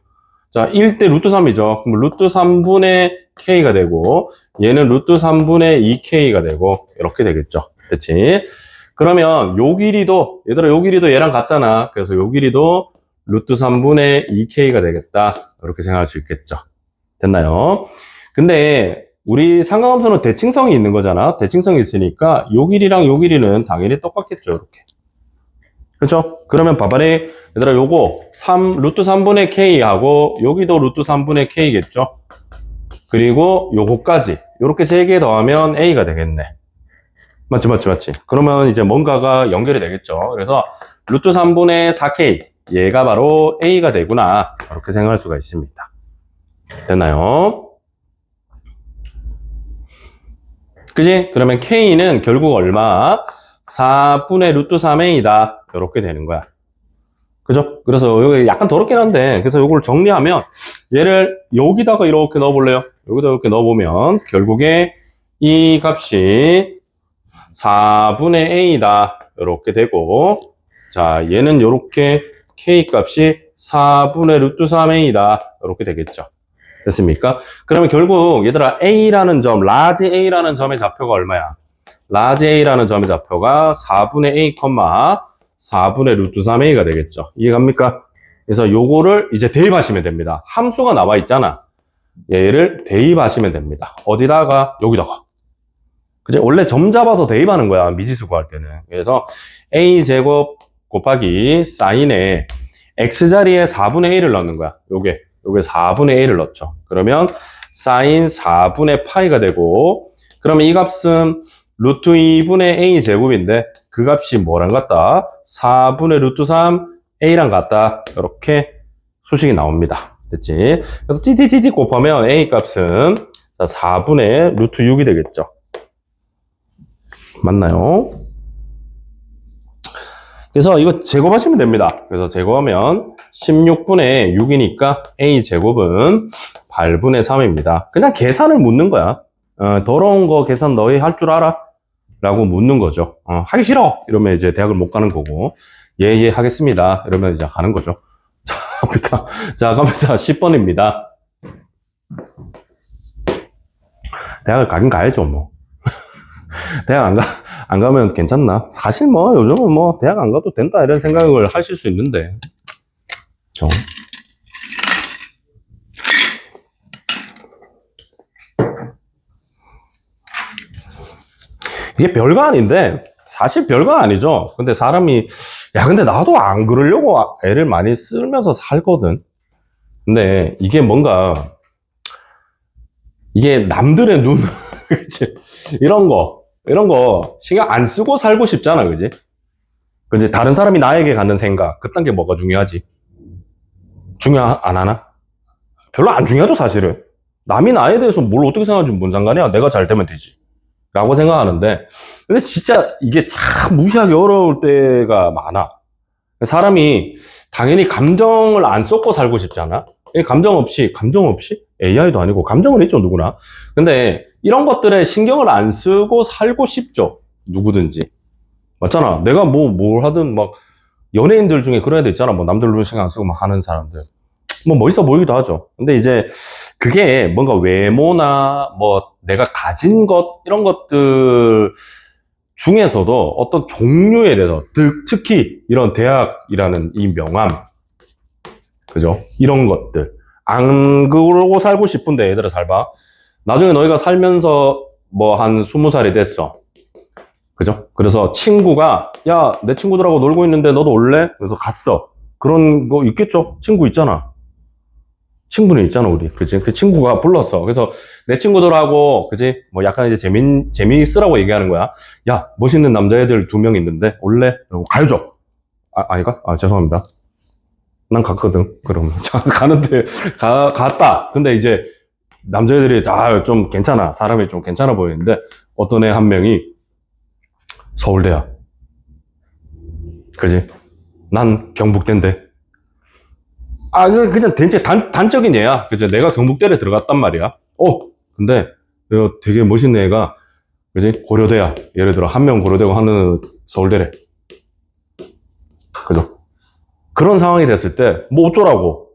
Speaker 1: 자, 1대 루트 3이죠. 그럼 루트 3분의 K가 되고, 얘는 루트 3분의 2K가 되고, 이렇게 되겠죠. 됐지? 그러면 요 길이도, 얘들아, 요 길이도 얘랑 같잖아. 그래서 요 길이도 루트 3분의 2K가 되겠다. 이렇게 생각할 수 있겠죠. 됐나요? 근데, 우리 삼각함수는 대칭성이 있는 거잖아. 대칭성이 있으니까, 요 길이랑 요 길이는 당연히 똑같겠죠. 이렇게. 그렇죠? 그러면 봐봐리 얘들아 요거 루트 3분의 K하고 여기도 루트 3분의 K겠죠? 그리고 요거까지 요렇게 3개 더하면 A가 되겠네. 맞지? 그러면 이제 뭔가가 연결이 되겠죠. 그래서 루트 3분의 4K 얘가 바로 A가 되구나. 이렇게 생각할 수가 있습니다. 됐나요? 그지? 그러면 K는 결국 얼마? 4분의 루트 3A다. 이렇게 되는 거야. 그죠? 그래서 여기 약간 더럽긴 한데, 그래서 이걸 정리하면, 얘를 여기다가 이렇게 넣어볼래요? 여기다 이렇게 넣어보면, 결국에 이 값이 4분의 a다. 이렇게 되고, 자, 얘는 이렇게 k 값이 4분의 루트 3a다. 이렇게 되겠죠. 됐습니까? 그러면 결국 얘들아 a라는 점, 라지 a라는 점의 좌표가 얼마야? 라지 a라는 점의 좌표가 4분의 a, 4분의 루트 3a가 되겠죠. 이해갑니까? 그래서 요거를 이제 대입하시면 됩니다. 함수가 나와 있잖아. 얘를 대입하시면 됩니다. 어디다가? 여기다가. 그치? 원래 점 잡아서 대입하는 거야. 미지수 구할 때는. 그래서 a제곱 곱하기 사인에 x자리에 4분의 a를 넣는 거야. 요게 4분의 a를 넣죠. 그러면 사인 4분의 파이가 되고, 그러면 이 값은 루트 2분의 a 제곱인데 그 값이 뭐랑 같다? 4분의 루트 3 a랑 같다. 이렇게 수식이 나옵니다. 됐지? 그래서 띠띠띠띠 곱하면 a 값은 4분의 루트 6이 되겠죠. 맞나요? 그래서 이거 제곱하시면 됩니다. 그래서 제곱하면 16분의 6이니까 a 제곱은 8분의 3입니다. 그냥 계산을 묻는 거야. 더러운 거 계산 너희 할 줄 알아? 라고 묻는 거죠. 하기 싫어! 이러면 이제 대학을 못 가는 거고, 예, 하겠습니다. 이러면 이제 가는 거죠. 자, 갑니다. 10번입니다. 대학을 가긴 가야죠, 뭐. 대학 안 가면 괜찮나? 사실 뭐, 요즘은 뭐, 대학 안 가도 된다, 이런 생각을 하실 수 있는데. 그쵸? 이게 별거 아닌데, 사실 별거 아니죠. 근데 사람이, 야, 근데 나도 안 그러려고 애를 많이 쓰면서 살거든. 근데 이게 뭔가, 이게 남들의 눈, 그치? 이런 거 신경 안 쓰고 살고 싶잖아, 그지? 그지? 다른 사람이 나에게 갖는 생각, 그딴 게 뭐가 중요하지? 중요 안 하나? 별로 안 중요하죠, 사실은. 남이 나에 대해서 뭘 어떻게 생각하는지 뭔 상관이야? 내가 잘 되면 되지. 라고 생각하는데, 근데 진짜 이게 참 무시하기 어려울 때가 많아. 사람이 당연히 감정을 안 쏟고 살고 싶잖아? 감정 없이? AI도 아니고, 감정은 있죠, 누구나. 근데 이런 것들에 신경을 안 쓰고 살고 싶죠. 누구든지. 맞잖아. 내가 뭘 하든 막, 연예인들 중에 그런 애들 있잖아. 뭐 남들 신경 안 쓰고 막 하는 사람들. 뭐 멋있어 보이기도 하죠. 근데 이제 그게 뭔가 외모나 뭐 내가 가진 것, 이런 것들 중에서도 어떤 종류에 대해서, 특히 이런 대학이라는 이 명함, 그죠? 이런 것들. 안 그러고 살고 싶은데, 얘들아 잘 봐. 나중에 너희가 살면서 뭐 한 20살이 됐어. 그죠? 그래서 친구가, 야, 내 친구들하고 놀고 있는데 너도 올래? 그래서 갔어. 그런 거 있겠죠? 친구 있잖아. 친구는 있잖아, 우리. 그치? 그 친구가 불렀어. 그래서 내 친구들하고, 그치? 뭐 약간 이제 재미있으라고 얘기하는 거야. 야, 멋있는 남자애들 2명 있는데, 올래? 그러고 가야죠. 아니가? 죄송합니다. 난 갔거든. 그럼. 가는데, 갔다. 근데 이제, 남자애들이 다 좀 괜찮아. 사람이 좀 괜찮아 보이는데, 어떤 애 한 명이 서울대야. 그지? 난 경북대인데. 그냥 대체 단적인 얘야. 그죠? 내가 경북대를 들어갔단 말이야. 근데, 되게 멋있는 애가, 그지? 고려대야. 예를 들어, 한 명 고려대고 하는 서울대래. 그죠? 그런 상황이 됐을 때, 뭐 어쩌라고.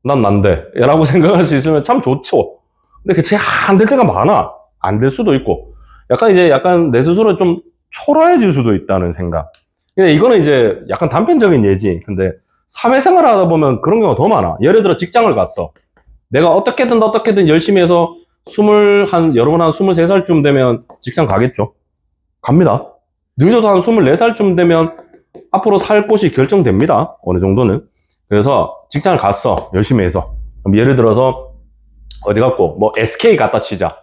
Speaker 1: 난 난데. 라고 생각할 수 있으면 참 좋죠. 근데 그게 안 될 때가 많아. 안 될 수도 있고. 약간 내 스스로 좀 초라해질 수도 있다는 생각. 근데 이거는 이제 약간 단편적인 예지. 근데 사회생활 하다 보면 그런 경우가 더 많아. 예를 들어 직장을 갔어. 내가 어떻게든 열심히 해서 여러분 한 23살쯤 되면 직장 가겠죠. 갑니다. 늦어도 한 24살쯤 되면 앞으로 살 곳이 결정됩니다. 어느 정도는. 그래서 직장을 갔어. 열심히 해서. 그럼 예를 들어서 어디 갔고, 뭐 SK 갔다 치자.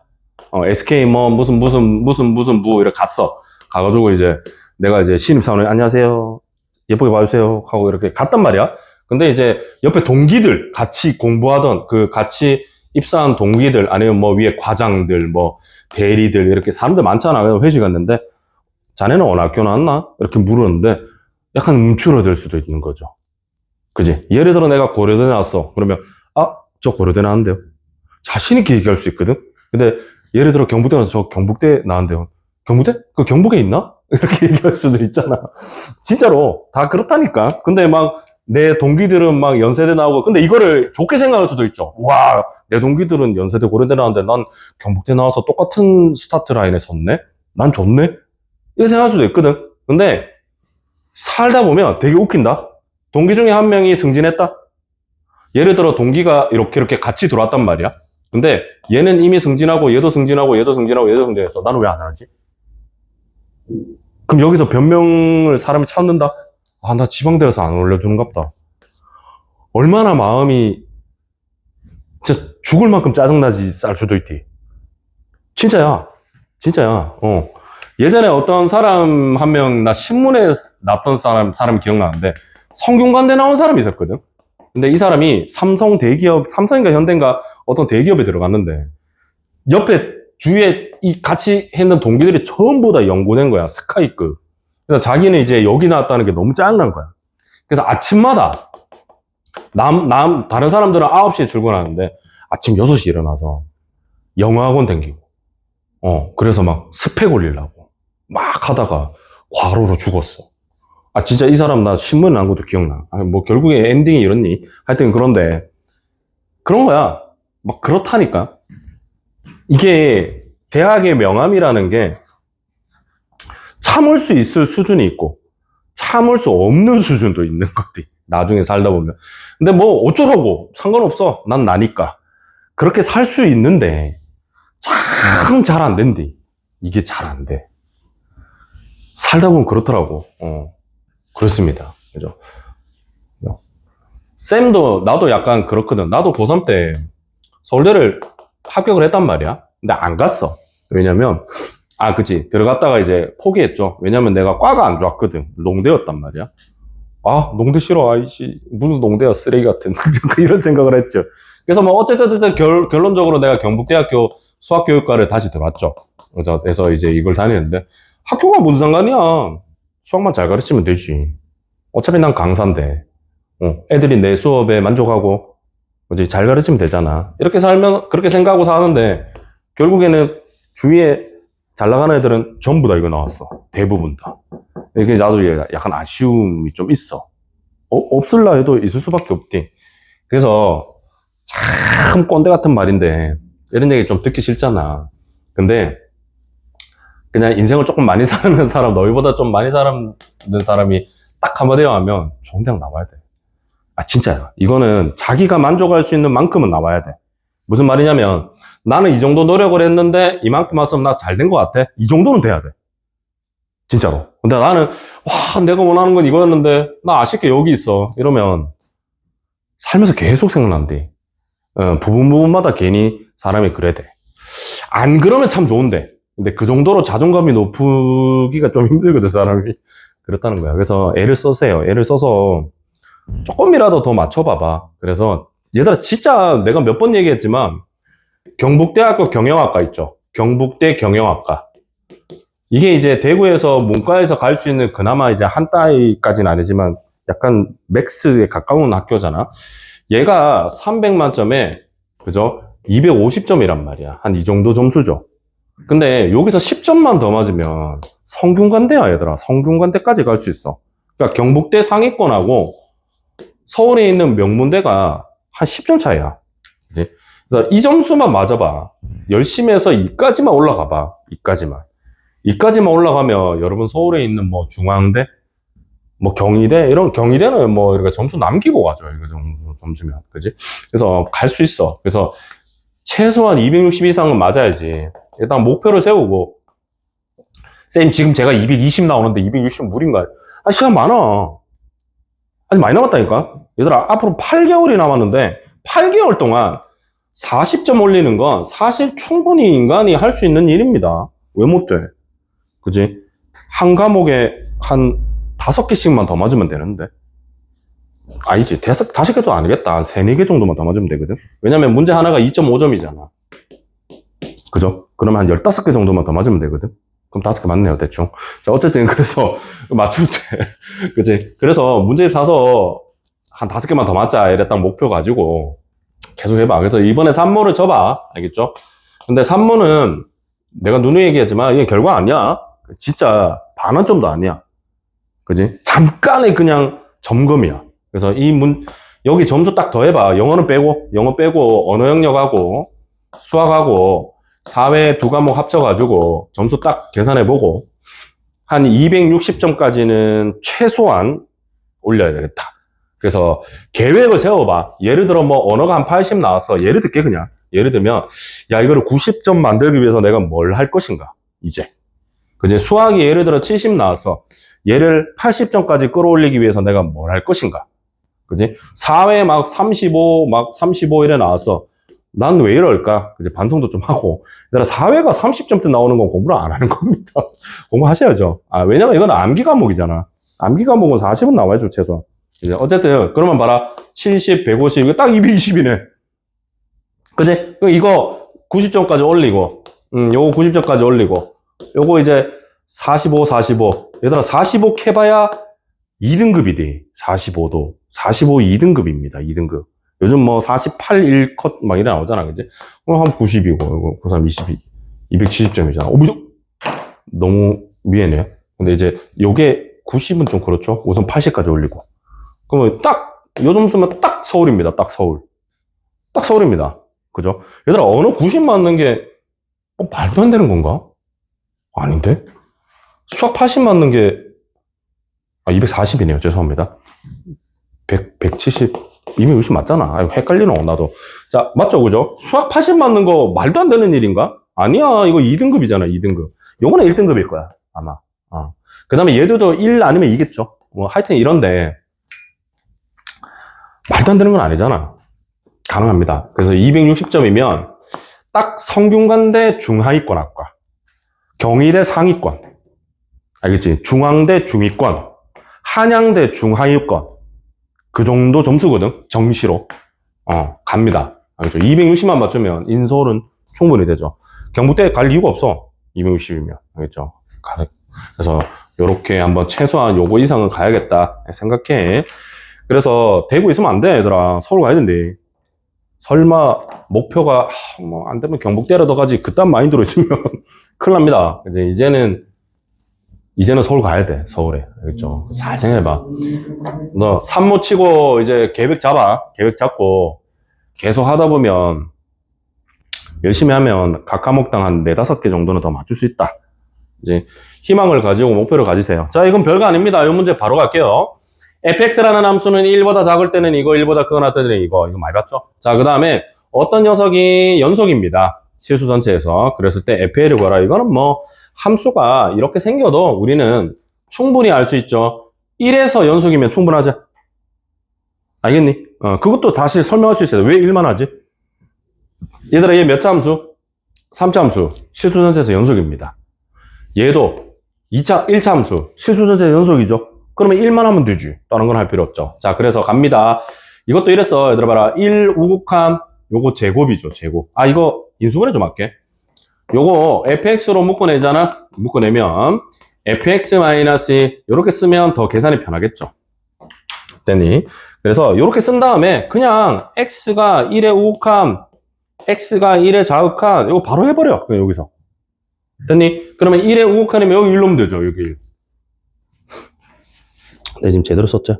Speaker 1: SK 뭐 무슨 부 이렇게 갔어. 가가지고 이제 내가 이제 신입사원에 안녕하세요. 예쁘게 봐주세요. 하고 이렇게 갔단 말이야. 근데 이제 옆에 동기들, 같이 공부하던 같이 입사한 동기들, 아니면 뭐 위에 과장들, 뭐 대리들, 이렇게 사람들 많잖아. 그래서 회식 갔는데, 자네는 어느 학교 나왔나? 이렇게 물었는데, 약간 움츠러들 수도 있는 거죠. 그지? 예를 들어 내가 고려대 나왔어. 그러면, 저 고려대 나왔는데요. 자신있게 얘기할 수 있거든? 근데 예를 들어 경북대 가서 저 경북대 나왔는데요. 경북대? 그 경북에 있나? 이렇게 얘기할 수도 있잖아. 진짜로 다 그렇다니까. 근데 막 내 동기들은 막 연세대 나오고, 근데 이거를 좋게 생각할 수도 있죠. 와, 내 동기들은 연세대 고려대 나왔는데 난 경북대 나와서 똑같은 스타트 라인에 섰네? 난 좋네? 이렇게 생각할 수도 있거든. 근데 살다 보면 되게 웃긴다. 동기 중에 한 명이 승진했다. 예를 들어 동기가 이렇게 같이 들어왔단 말이야. 근데 얘는 이미 승진하고 얘도 승진하고 얘도 승진하고 얘도 승진했어. 나는 왜 안 하지? 그럼 여기서 변명을 사람이 찾는다? 아, 나 지방대여서 안 올려주는갑다. 얼마나 마음이 진짜 죽을 만큼 짜증나지 쌀 수도 있지. 진짜야. 진짜야. 예전에 어떤 사람 한 명, 나 신문에 났던 사람 기억나는데, 성균관대 나온 사람이 있었거든? 근데 이 사람이 삼성 대기업, 삼성인가 현대인가 어떤 대기업에 들어갔는데, 옆에 주위에 이 같이 했는 동기들이 전부 다 연고된 거야. 스카이급. 그래서 자기는 이제 여기 나왔다는 게 너무 짜증난 거야. 그래서 아침마다, 다른 사람들은 9시에 출근하는데, 아침 6시 일어나서 영어학원 댕기고, 그래서 막 스펙 올리려고 막 하다가 과로로 죽었어. 아, 진짜 이 사람 나 신문 난 것도 기억나. 아, 뭐 결국에 엔딩이 이렇니? 하여튼 그런데, 그런 거야. 막 그렇다니까. 이게 대학의 명함이라는 게 참을 수 있을 수준이 있고 참을 수 없는 수준도 있는 것들이 나중에 살다 보면. 근데 뭐 어쩌라고 상관없어. 난 나니까. 그렇게 살 수 있는데 참 잘 안 된대. 이게 잘 안 돼. 살다 보면 그렇더라고. 그렇습니다. 그죠? 쌤도 나도 약간 그렇거든. 나도 고3 때 서울대를 합격을 했단 말이야. 근데 안 갔어. 왜냐면, 그치. 들어갔다가 이제 포기했죠. 왜냐면 내가 과가 안 좋았거든. 농대였단 말이야. 아, 농대 싫어. 아이씨. 무슨 농대야. 쓰레기 같은. 이런 생각을 했죠. 그래서 뭐, 어쨌든 결론적으로 내가 경북대학교 수학교육과를 다시 들어왔죠. 그래서 이제 이걸 다니는데, 학교가 무슨 상관이야. 수학만 잘 가르치면 되지. 어차피 난 강사인데, 애들이 내 수업에 만족하고, 뭐지, 잘 가르치면 되잖아. 이렇게 살면, 그렇게 생각하고 사는데, 결국에는 주위에 잘 나가는 애들은 전부 다 이거 나왔어. 대부분 다. 이게 나도 약간 아쉬움이 좀 있어. 없을라 해도 있을 수밖에 없지. 그래서 참 꼰대 같은 말인데, 이런 얘기 좀 듣기 싫잖아. 근데, 그냥 인생을 조금 많이 사는 사람, 너희보다 좀 많이 사는 사람이 딱 한마디 하면 좋은 대학 나와야 돼. 아, 진짜야. 이거는 자기가 만족할 수 있는 만큼은 나와야 돼. 무슨 말이냐면, 나는 이 정도 노력을 했는데, 이만큼 왔으면 나 잘 된 것 같아. 이 정도는 돼야 돼. 진짜로. 근데 나는, 와, 내가 원하는 건 이거였는데, 나 아쉽게 여기 있어. 이러면, 살면서 계속 생각난대. 부분마다 괜히 사람이 그래 돼. 안 그러면 참 좋은데. 근데 그 정도로 자존감이 높기가 좀 힘들거든, 사람이. 그렇다는 거야. 그래서 애를 써세요. 애를 써서, 조금이라도 더 맞춰봐봐. 그래서 얘들아 진짜 내가 몇 번 얘기했지만 경북대학교 경영학과 있죠. 경북대 경영학과. 이게 이제 대구에서 문과에서 갈 수 있는 그나마 이제 한 따위까지는 아니지만 약간 맥스에 가까운 학교잖아. 얘가 300만 점에 그죠? 250점이란 말이야. 한 이 정도 점수죠. 근데 여기서 10점만 더 맞으면 성균관대야 얘들아. 성균관대까지 갈 수 있어. 그러니까 경북대 상위권하고 서울에 있는 명문대가 한 10점 차이야. 그치? 그래서 이 점수만 맞아봐. 열심히 해서 이까지만 올라가봐. 이까지만 올라가면 여러분 서울에 있는 뭐 중앙대, 뭐 경희대, 이런 경희대는 뭐 이렇게 점수 남기고 가죠. 이거 점수면. 그지? 그래서 갈 수 있어. 그래서 최소한 260 이상은 맞아야지. 일단 목표를 세우고, 쌤 지금 제가 220 나오는데 260 무리인가요? 아, 시간 많아. 아니, 많이 남았다니까? 얘들아, 앞으로 8개월이 남았는데, 8개월 동안 40점 올리는 건 사실 충분히 인간이 할 수 있는 일입니다. 왜 못 돼? 그지? 한 과목에 한 5개씩만 더 맞으면 되는데. 아니지, 5개도 아니겠다. 한 3, 4개 정도만 더 맞으면 되거든? 왜냐면 문제 하나가 2.5점이잖아. 그죠? 그러면 한 15개 정도만 더 맞으면 되거든? 그럼 5개 맞네요, 대충. 자, 어쨌든, 그래서, 맞출 때, 그치? 그래서 문제집 사서 한 5개만 더 맞자. 이래 딱 목표 가지고 계속 해봐. 그래서 이번에 산모를 쳐봐. 알겠죠? 근데 산모는 내가 누누이 얘기하지만 이게 결과 아니야. 진짜 반환점도 아니야. 그지? 잠깐의 그냥 점검이야. 그래서 여기 점수 딱 더해봐. 영어 빼고 언어 영역하고 수학하고 사회 두 과목 합쳐가지고 점수 딱 계산해보고 한 260점까지는 최소한 올려야 되겠다. 그래서 계획을 세워봐. 예를 들어 뭐 언어가 한 80 나왔어. 예를 들게 그냥. 예를 들면 야 이거를 90점 만들기 위해서 내가 뭘 할 것인가 이제. 그지? 수학이 예를 들어 70 나왔어. 얘를 80점까지 끌어올리기 위해서 내가 뭘 할 것인가. 그지? 사회 막 35 이래 나왔어. 난 왜 이럴까? 그지? 반성도 좀 하고. 얘들아, 사회가 30점대 나오는 건 공부를 안 하는 겁니다. 공부하셔야죠. 왜냐면 이건 암기 과목이잖아. 암기 과목은 40은 나와야죠, 최소한. 이제 어쨌든, 그러면 봐라. 70, 150, 이거 딱 220이네. 그지? 이거 90점까지 올리고, 요거 90점까지 올리고, 요거 이제 45. 얘들아, 45 캐봐야 2등급이지. 45도. 45 2등급입니다. 2등급. 요즘 뭐 48 1컷 막 이래 나오잖아. 그지? 한 90이고, 이거 고3 22, 270점이잖아. 너무 미해네. 근데 이제 요게 90은 좀 그렇죠. 우선 80까지 올리고. 그러면 딱, 요 점수면 딱 서울입니다. 딱 서울. 딱 서울입니다. 그죠? 얘들아, 언어 90 맞는 게, 말도 안 되는 건가? 아닌데? 수학 80 맞는 게, 240이네요. 죄송합니다. 170, 260 맞잖아. 헷갈리노, 나도. 자, 맞죠, 그죠? 수학 80 맞는 거 말도 안 되는 일인가? 아니야, 이거 2등급이잖아, 2등급. 요거는 1등급일 거야, 아마. 그 다음에 얘들도 1 아니면 2겠죠. 뭐, 하여튼 이런데, 말도 안 되는 건 아니잖아. 가능합니다. 그래서 260점이면, 딱 성균관대 중하위권 학과, 경희대 상위권, 알겠지? 중앙대 중위권, 한양대 중하위권, 그 정도 점수거든. 정시로. 갑니다. 알겠죠? 260만 맞추면 인서울은 충분히 되죠. 경북대 갈 이유가 없어. 260이면. 알겠죠? 그래서 요렇게 한번 최소한 요거 이상은 가야겠다 생각해. 그래서 대구 있으면 안 돼, 얘들아. 서울 가야 된대. 설마 목표가 뭐 안 되면 경북대라도 가지 그딴 마인드로 있으면 큰일 납니다. 이제는 서울 가야 돼. 서울에. 알겠죠? 잘 생각해봐. 너 산모 치고 이제 계획 잡고 계속 하다 보면 열심히 하면 각 과목당 한 4-5개 정도는 더 맞출 수 있다. 이제 희망을 가지고 목표를 가지세요. 자, 이건 별거 아닙니다. 이 문제 바로 갈게요. fx라는 함수는 1보다 작을 때는 이거, 1보다 크거나 때는 이거 많이 봤죠? 자, 그 다음에 어떤 녀석이 연속입니다. 실수 전체에서. 그랬을 때 FL을 구하라. 이거는 뭐 함수가 이렇게 생겨도 우리는 충분히 알 수 있죠. 1에서 연속이면 충분하죠. 알겠니? 그것도 다시 설명할 수 있어요. 왜 1만 하지? 얘들아, 얘 몇 차 함수? 3차 함수. 실수 전체에서 연속입니다. 얘도 1차 함수. 실수 전체에서 연속이죠. 그러면 1만 하면 되지. 다른 건 할 필요 없죠. 자, 그래서 갑니다. 이것도 이랬어. 얘들아 봐라. 1 우극한 요거 제곱이죠. 제곱. 이거 인수분해 좀 할게. 요거 fx로 묶어내잖아. 묶어내면 fx-2 이렇게 쓰면 더 계산이 편하겠죠. 됐니? 그래서 이렇게 쓴 다음에 그냥 x가 1의 우극함, x가 1의 자극함 이거 바로 해버려. 그냥 여기서. 됐니? 그러면 1의 우극함이면 여기 1 넣으면 되죠. 여기 1. 네, 지금 제대로 썼죠?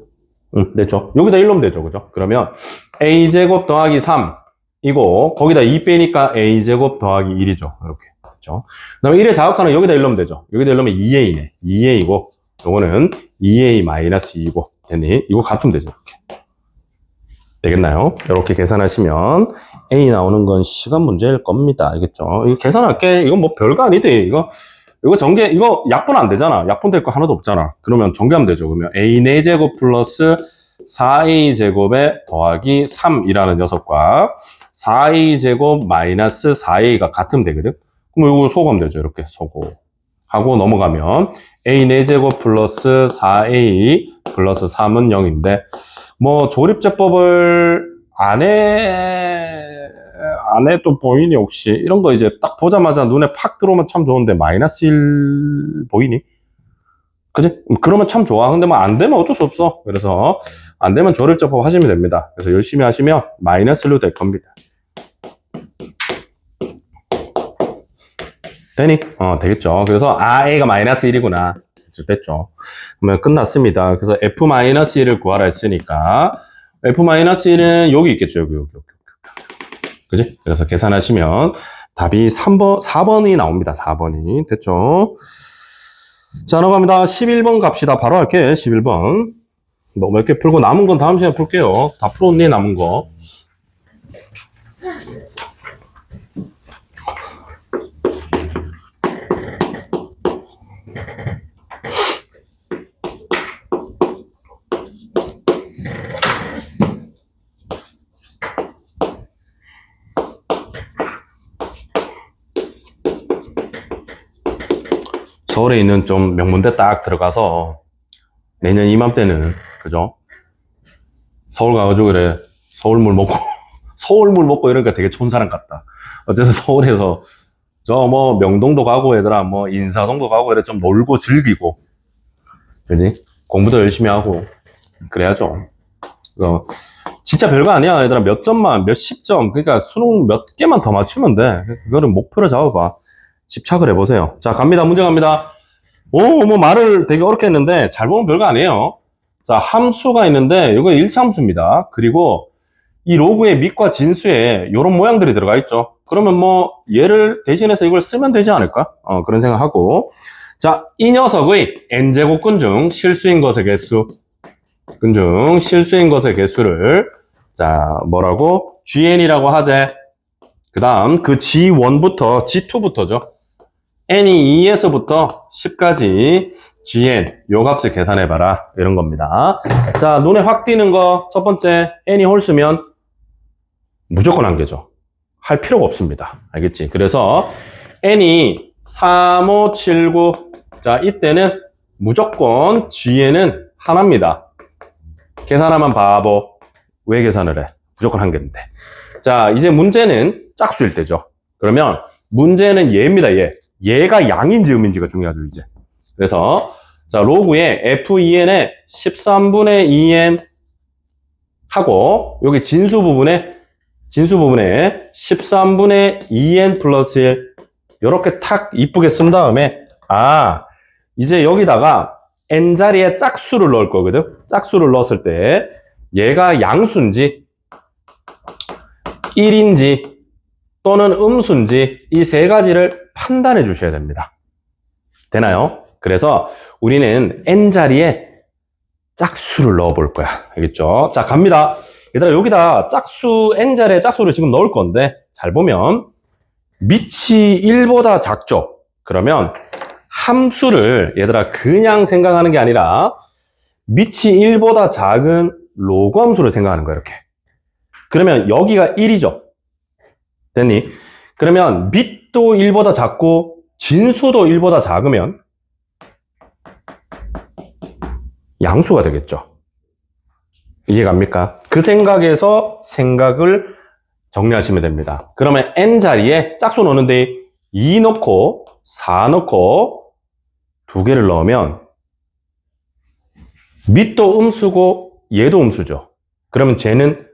Speaker 1: 응, 됐죠? 여기다 1 넣으면 되죠. 그죠? 그러면 a제곱 더하기 3 이거 거기다 2 빼니까 a제곱 더하기 1이죠. 이렇게. 그렇죠? 그 다음에 1의 자극하는 여기다 1 넣으면 되죠. 여기다 1 넣으면 2a네. 2a이고 요거는 2a-2이고 됐니? 이거 같으면 되죠. 이렇게. 되겠나요? 이렇게 계산하시면 a 나오는 건 시간 문제일 겁니다. 알겠죠? 이거 계산할게. 이건 뭐 별거 아니지. 이거 전개, 이거 약분 안 되잖아. 약분 될 거 하나도 없잖아. 그러면 전개하면 되죠. 그러면 a 4제곱 플러스 4a제곱에 더하기 3이라는 녀석과 4a제곱 마이너스 4a가 같으면 되거든. 그럼 이거 소거하면 되죠. 이렇게 소거하고 넘어가면 a 4제곱 플러스 4a 플러스 3은 0인데 뭐 조립제법을 안 해도 보이니 혹시? 이런 거 이제 딱 보자마자 눈에 팍 들어오면 참 좋은데 마이너스 1 보이니? 그지? 그러면 참 좋아. 근데 뭐 안 되면 어쩔 수 없어. 그래서 안 되면 조립제법 하시면 됩니다. 그래서 열심히 하시면 마이너스 1로 될 겁니다. 되니? 되겠죠. 그래서, A가 마이너스 1이구나. 됐죠. 그러면 끝났습니다. 그래서 F-1을 구하라 했으니까, F-1은 여기 있겠죠. 여기. 그지? 그래서 계산하시면 답이 4번이 나옵니다. 4번이. 됐죠? 자, 넘어갑니다. 11번 갑시다. 바로 할게. 11번. 뭐 몇 개 풀고 남은 건 다음 시간에 풀게요. 다 풀었니? 남은 거. 서울에 있는 좀 명문대 딱 들어가서 내년 이맘때는 그죠? 서울 가가지고 그래 서울물 먹고 이러니까 되게 좋은 사람 같다. 어쨌든 서울에서 저 뭐 명동도 가고 얘들아 뭐 인사동도 가고 이래 좀 놀고 즐기고 그지? 공부도 열심히 하고 그래야죠. 그래서 진짜 별거 아니야 얘들아. 몇 점만 몇십 점 그러니까 수능 몇 개만 더 맞추면 돼. 그거를 목표로 잡아봐. 집착을 해보세요. 자, 갑니다. 문제 갑니다. 뭐 말을 되게 어렵게 했는데 잘 보면 별거 아니에요. 자, 함수가 있는데 이거 1차함수입니다. 그리고 이 로그의 밑과 진수에 이런 모양들이 들어가 있죠. 그러면 뭐 얘를 대신해서 이걸 쓰면 되지 않을까? 그런 생각하고. 자, 이 녀석의 n제곱근 중 실수인 것의 개수 개수를 자, 뭐라고? gn이라고 하재. 그 다음 그 G1부터 G2부터죠. n이 2에서부터 10까지 gn 요 값을 계산해봐라 이런 겁니다. 자, 눈에 확 띄는 거 첫 번째 n이 홀수면 무조건 한 개죠. 할 필요가 없습니다. 알겠지? 그래서 n이 3, 5, 7, 9 자, 이때는 무조건 gn은 하나입니다. 계산하면 바보. 왜 계산을 해? 무조건 한 개인데. 자, 이제 문제는 짝수일 때죠. 그러면 문제는 얘입니다. 얘가 양인지 음인지가 중요하죠, 이제. 그래서 자, 로그에 f2n에 13분의 2n 하고 여기 진수 부분에 13분의 2n 플러스 1 이렇게 탁 이쁘게 쓴 다음에 이제 여기다가 n자리에 짝수를 넣을 거거든. 짝수를 넣었을 때 얘가 양수인지 1인지 또는 음수인지 이 세 가지를 판단해 주셔야 됩니다. 되나요? 그래서 우리는 n자리에 짝수를 넣어 볼 거야. 알겠죠? 자, 갑니다. 얘들아, 여기다 n자리에 짝수를 지금 넣을 건데 잘 보면 밑이 1보다 작죠? 그러면 함수를 얘들아 그냥 생각하는 게 아니라 밑이 1보다 작은 로그 함수를 생각하는 거야, 이렇게. 그러면 여기가 1이죠? 됐니? 그러면 밑도 1보다 작고 진수도 1보다 작으면 양수가 되겠죠. 이해갑니까? 그 생각에서 생각을 정리하시면 됩니다. 그러면 n자리에 짝수 넣는데 2 넣고 4 넣고 2개를 넣으면 밑도 음수고 얘도 음수죠. 그러면 쟤는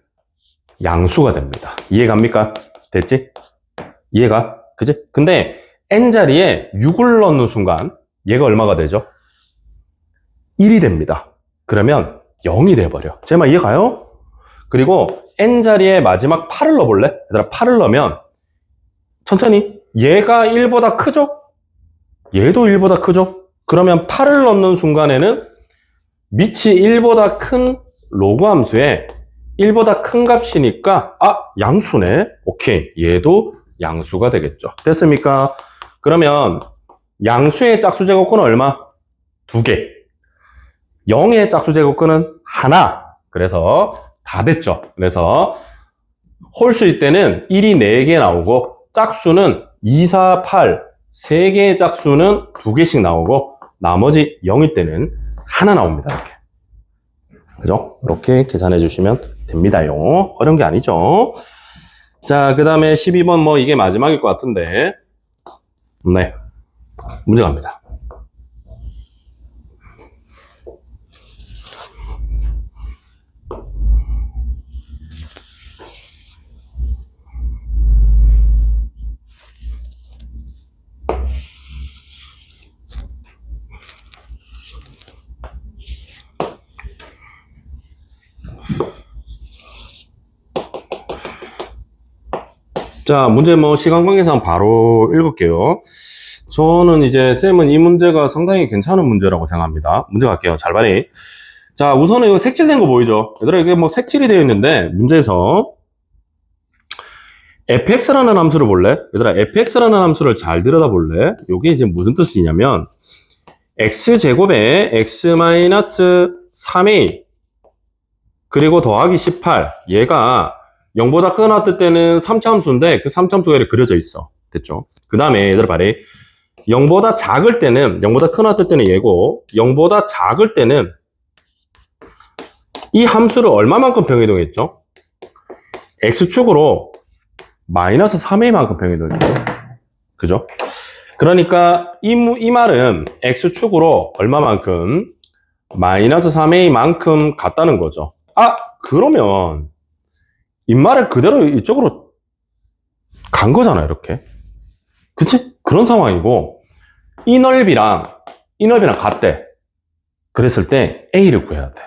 Speaker 1: 양수가 됩니다. 이해갑니까? 됐지? 이해가? 그지? 근데 n자리에 6을 넣는 순간 얘가 얼마가 되죠? 1이 됩니다. 그러면 0이 돼버려. 제 말 이해가요? 그리고 n자리에 마지막 8을 넣어볼래? 얘들아, 8을 넣으면 천천히 얘가 1보다 크죠? 얘도 1보다 크죠? 그러면 8을 넣는 순간에는 밑이 1보다 큰 로그 함수에 1보다 큰 값이니까 양수네. 오케이, 얘도 양수가 되겠죠. 됐습니까? 그러면 양수의 짝수제곱근은 얼마? 2개. 0의 짝수제곱근은 하나. 그래서 다 됐죠. 그래서 홀수일 때는 1이 4개 나오고 짝수는 2, 4, 8 3개의 짝수는 2개씩 나오고 나머지 0일 때는 하나 나옵니다. 이렇게. 그죠? 이렇게 계산해 주시면 됩니다요. 어려운 게 아니죠. 자, 그 다음에 12번 뭐 이게 마지막일 것 같은데 네, 문제 갑니다. 자, 문제 뭐 시간 관계상 바로 읽을게요. 저는 이제 쌤은 이 문제가 상당히 괜찮은 문제라고 생각합니다. 문제 갈게요. 잘 봐니. 자, 우선은 이거 색칠된 거 보이죠? 얘들아, 이게 뭐 색칠이 되어 있는데, 문제에서 fx라는 함수를 볼래? 얘들아, fx라는 함수를 잘 들여다볼래? 이게 이제 무슨 뜻이냐면, x제곱에 x-3a 그리고 더하기 18 얘가 0보다 크거나 같을 때는 3차 함수인데 그 3차 함수가 이렇게 그려져 있어. 됐죠? 그 다음에 얘들아 말해 0보다 작을 때는 0보다 크거나 같을 때는 얘고 0보다 작을 때는 이 함수를 얼마만큼 병이동했죠? x축으로 마이너스 3a만큼 병이동했죠. 그죠? 그러니까 이 말은 x축으로 얼마만큼? 마이너스 3a만큼 같다는 거죠. 아, 그러면 이 말을 그대로 이쪽으로 간 거잖아, 이렇게. 그치? 그런 상황이고 이 넓이랑 같대. 그랬을 때 a를 구해야 돼.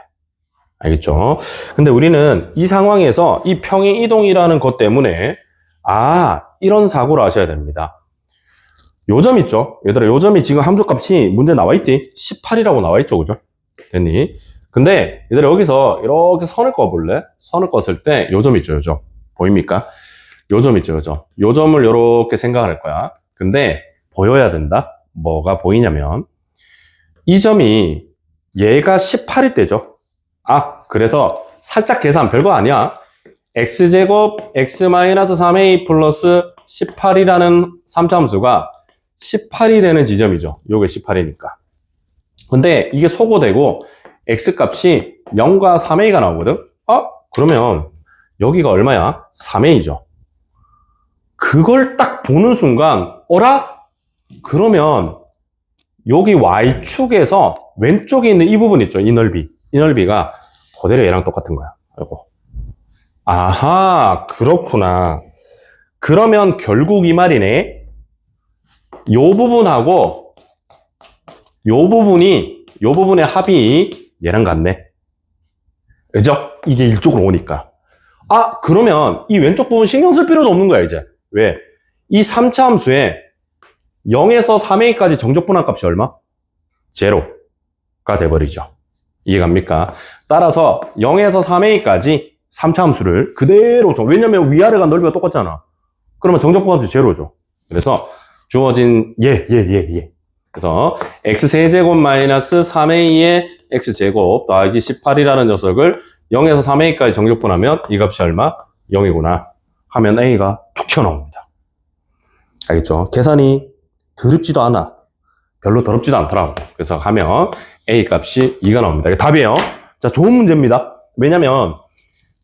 Speaker 1: 알겠죠? 근데 우리는 이 상황에서 이 평행 이동이라는 것 때문에 이런 사고를 하셔야 됩니다. 요점 있죠? 얘들아, 요점이 지금 함수값이 문제 나와있지? 18이라고 나와있죠, 그죠? 됐니? 근데 얘들아, 여기서 이렇게 선을 꺼볼래? 선을 껐을 때 요점 있죠, 요점. 보입니까? 요점 있죠, 요점. 요점을 이렇게 생각할 거야. 근데 보여야 된다? 뭐가 보이냐면 이 점이 얘가 18일 때죠. 그래서 살짝 계산 별거 아니야. x제곱 x-3a 플러스 18이라는 3차 함수가 18이 되는 지점이죠. 요게 18이니까. 근데 이게 소거되고 x값이 0과 3a가 나오거든. 그러면 여기가 얼마야? 3a죠. 그걸 딱 보는 순간 어라? 그러면 여기 y축에서 왼쪽에 있는 이 부분 있죠. 이 넓이가 그대로 얘랑 똑같은 거야. 아이고. 아하, 그렇구나. 그러면 결국 이 말이네. 요 부분하고 요 부분의 합이 얘랑 같네. 그죠? 이게 이쪽으로 오니까. 그러면 이 왼쪽 부분 신경 쓸 필요도 없는 거야, 이제. 왜? 이 3차 함수에 0에서 3a까지 정적분한 값이 얼마? 제로가 돼버리죠. 이해갑니까? 따라서 0에서 3a까지 3차 함수를 그대로 줘. 왜냐면 위아래가 넓이가 똑같잖아. 그러면 정적분 값이 제로죠. 그래서 주어진 그래서 x세제곱 마이너스 3a의 x제곱 더하기 18이라는 녀석을 0에서 3a까지 정적분하면 이 값이 얼마? 0이구나 하면 a가 툭 튀어나옵니다. 알겠죠? 계산이 더럽지도 않아. 별로 더럽지도 않더라고. 그래서 하면 a 값이 2가 나옵니다. 이게 답이에요. 자, 좋은 문제입니다. 왜냐면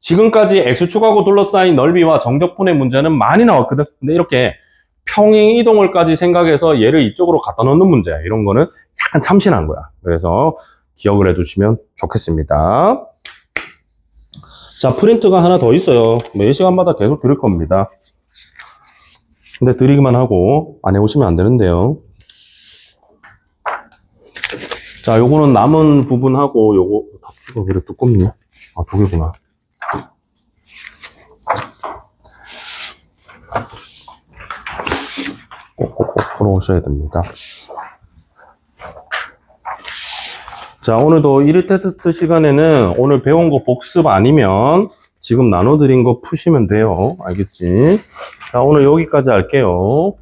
Speaker 1: 지금까지 x축하고 둘러싸인 넓이와 정적분의 문제는 많이 나왔거든. 근데 이렇게 평행 이동을까지 생각해서 얘를 이쪽으로 갖다 놓는 문제야. 이런 거는 약간 참신한 거야. 그래서 기억을 해두시면 좋겠습니다. 자, 프린트가 하나 더 있어요. 매 시간마다 계속 드릴 겁니다. 근데 드리기만 하고 안 해오시면 안 되는데요. 자, 요거는 남은 부분하고 요거 답지가 왜 이렇게 두껍니? 두 개구나. 꼭꼭꼭 풀어오셔야 됩니다. 자, 오늘도 1일 테스트 시간에는 오늘 배운 거 복습 아니면 지금 나눠드린 거 푸시면 돼요. 알겠지? 자, 오늘 여기까지 할게요.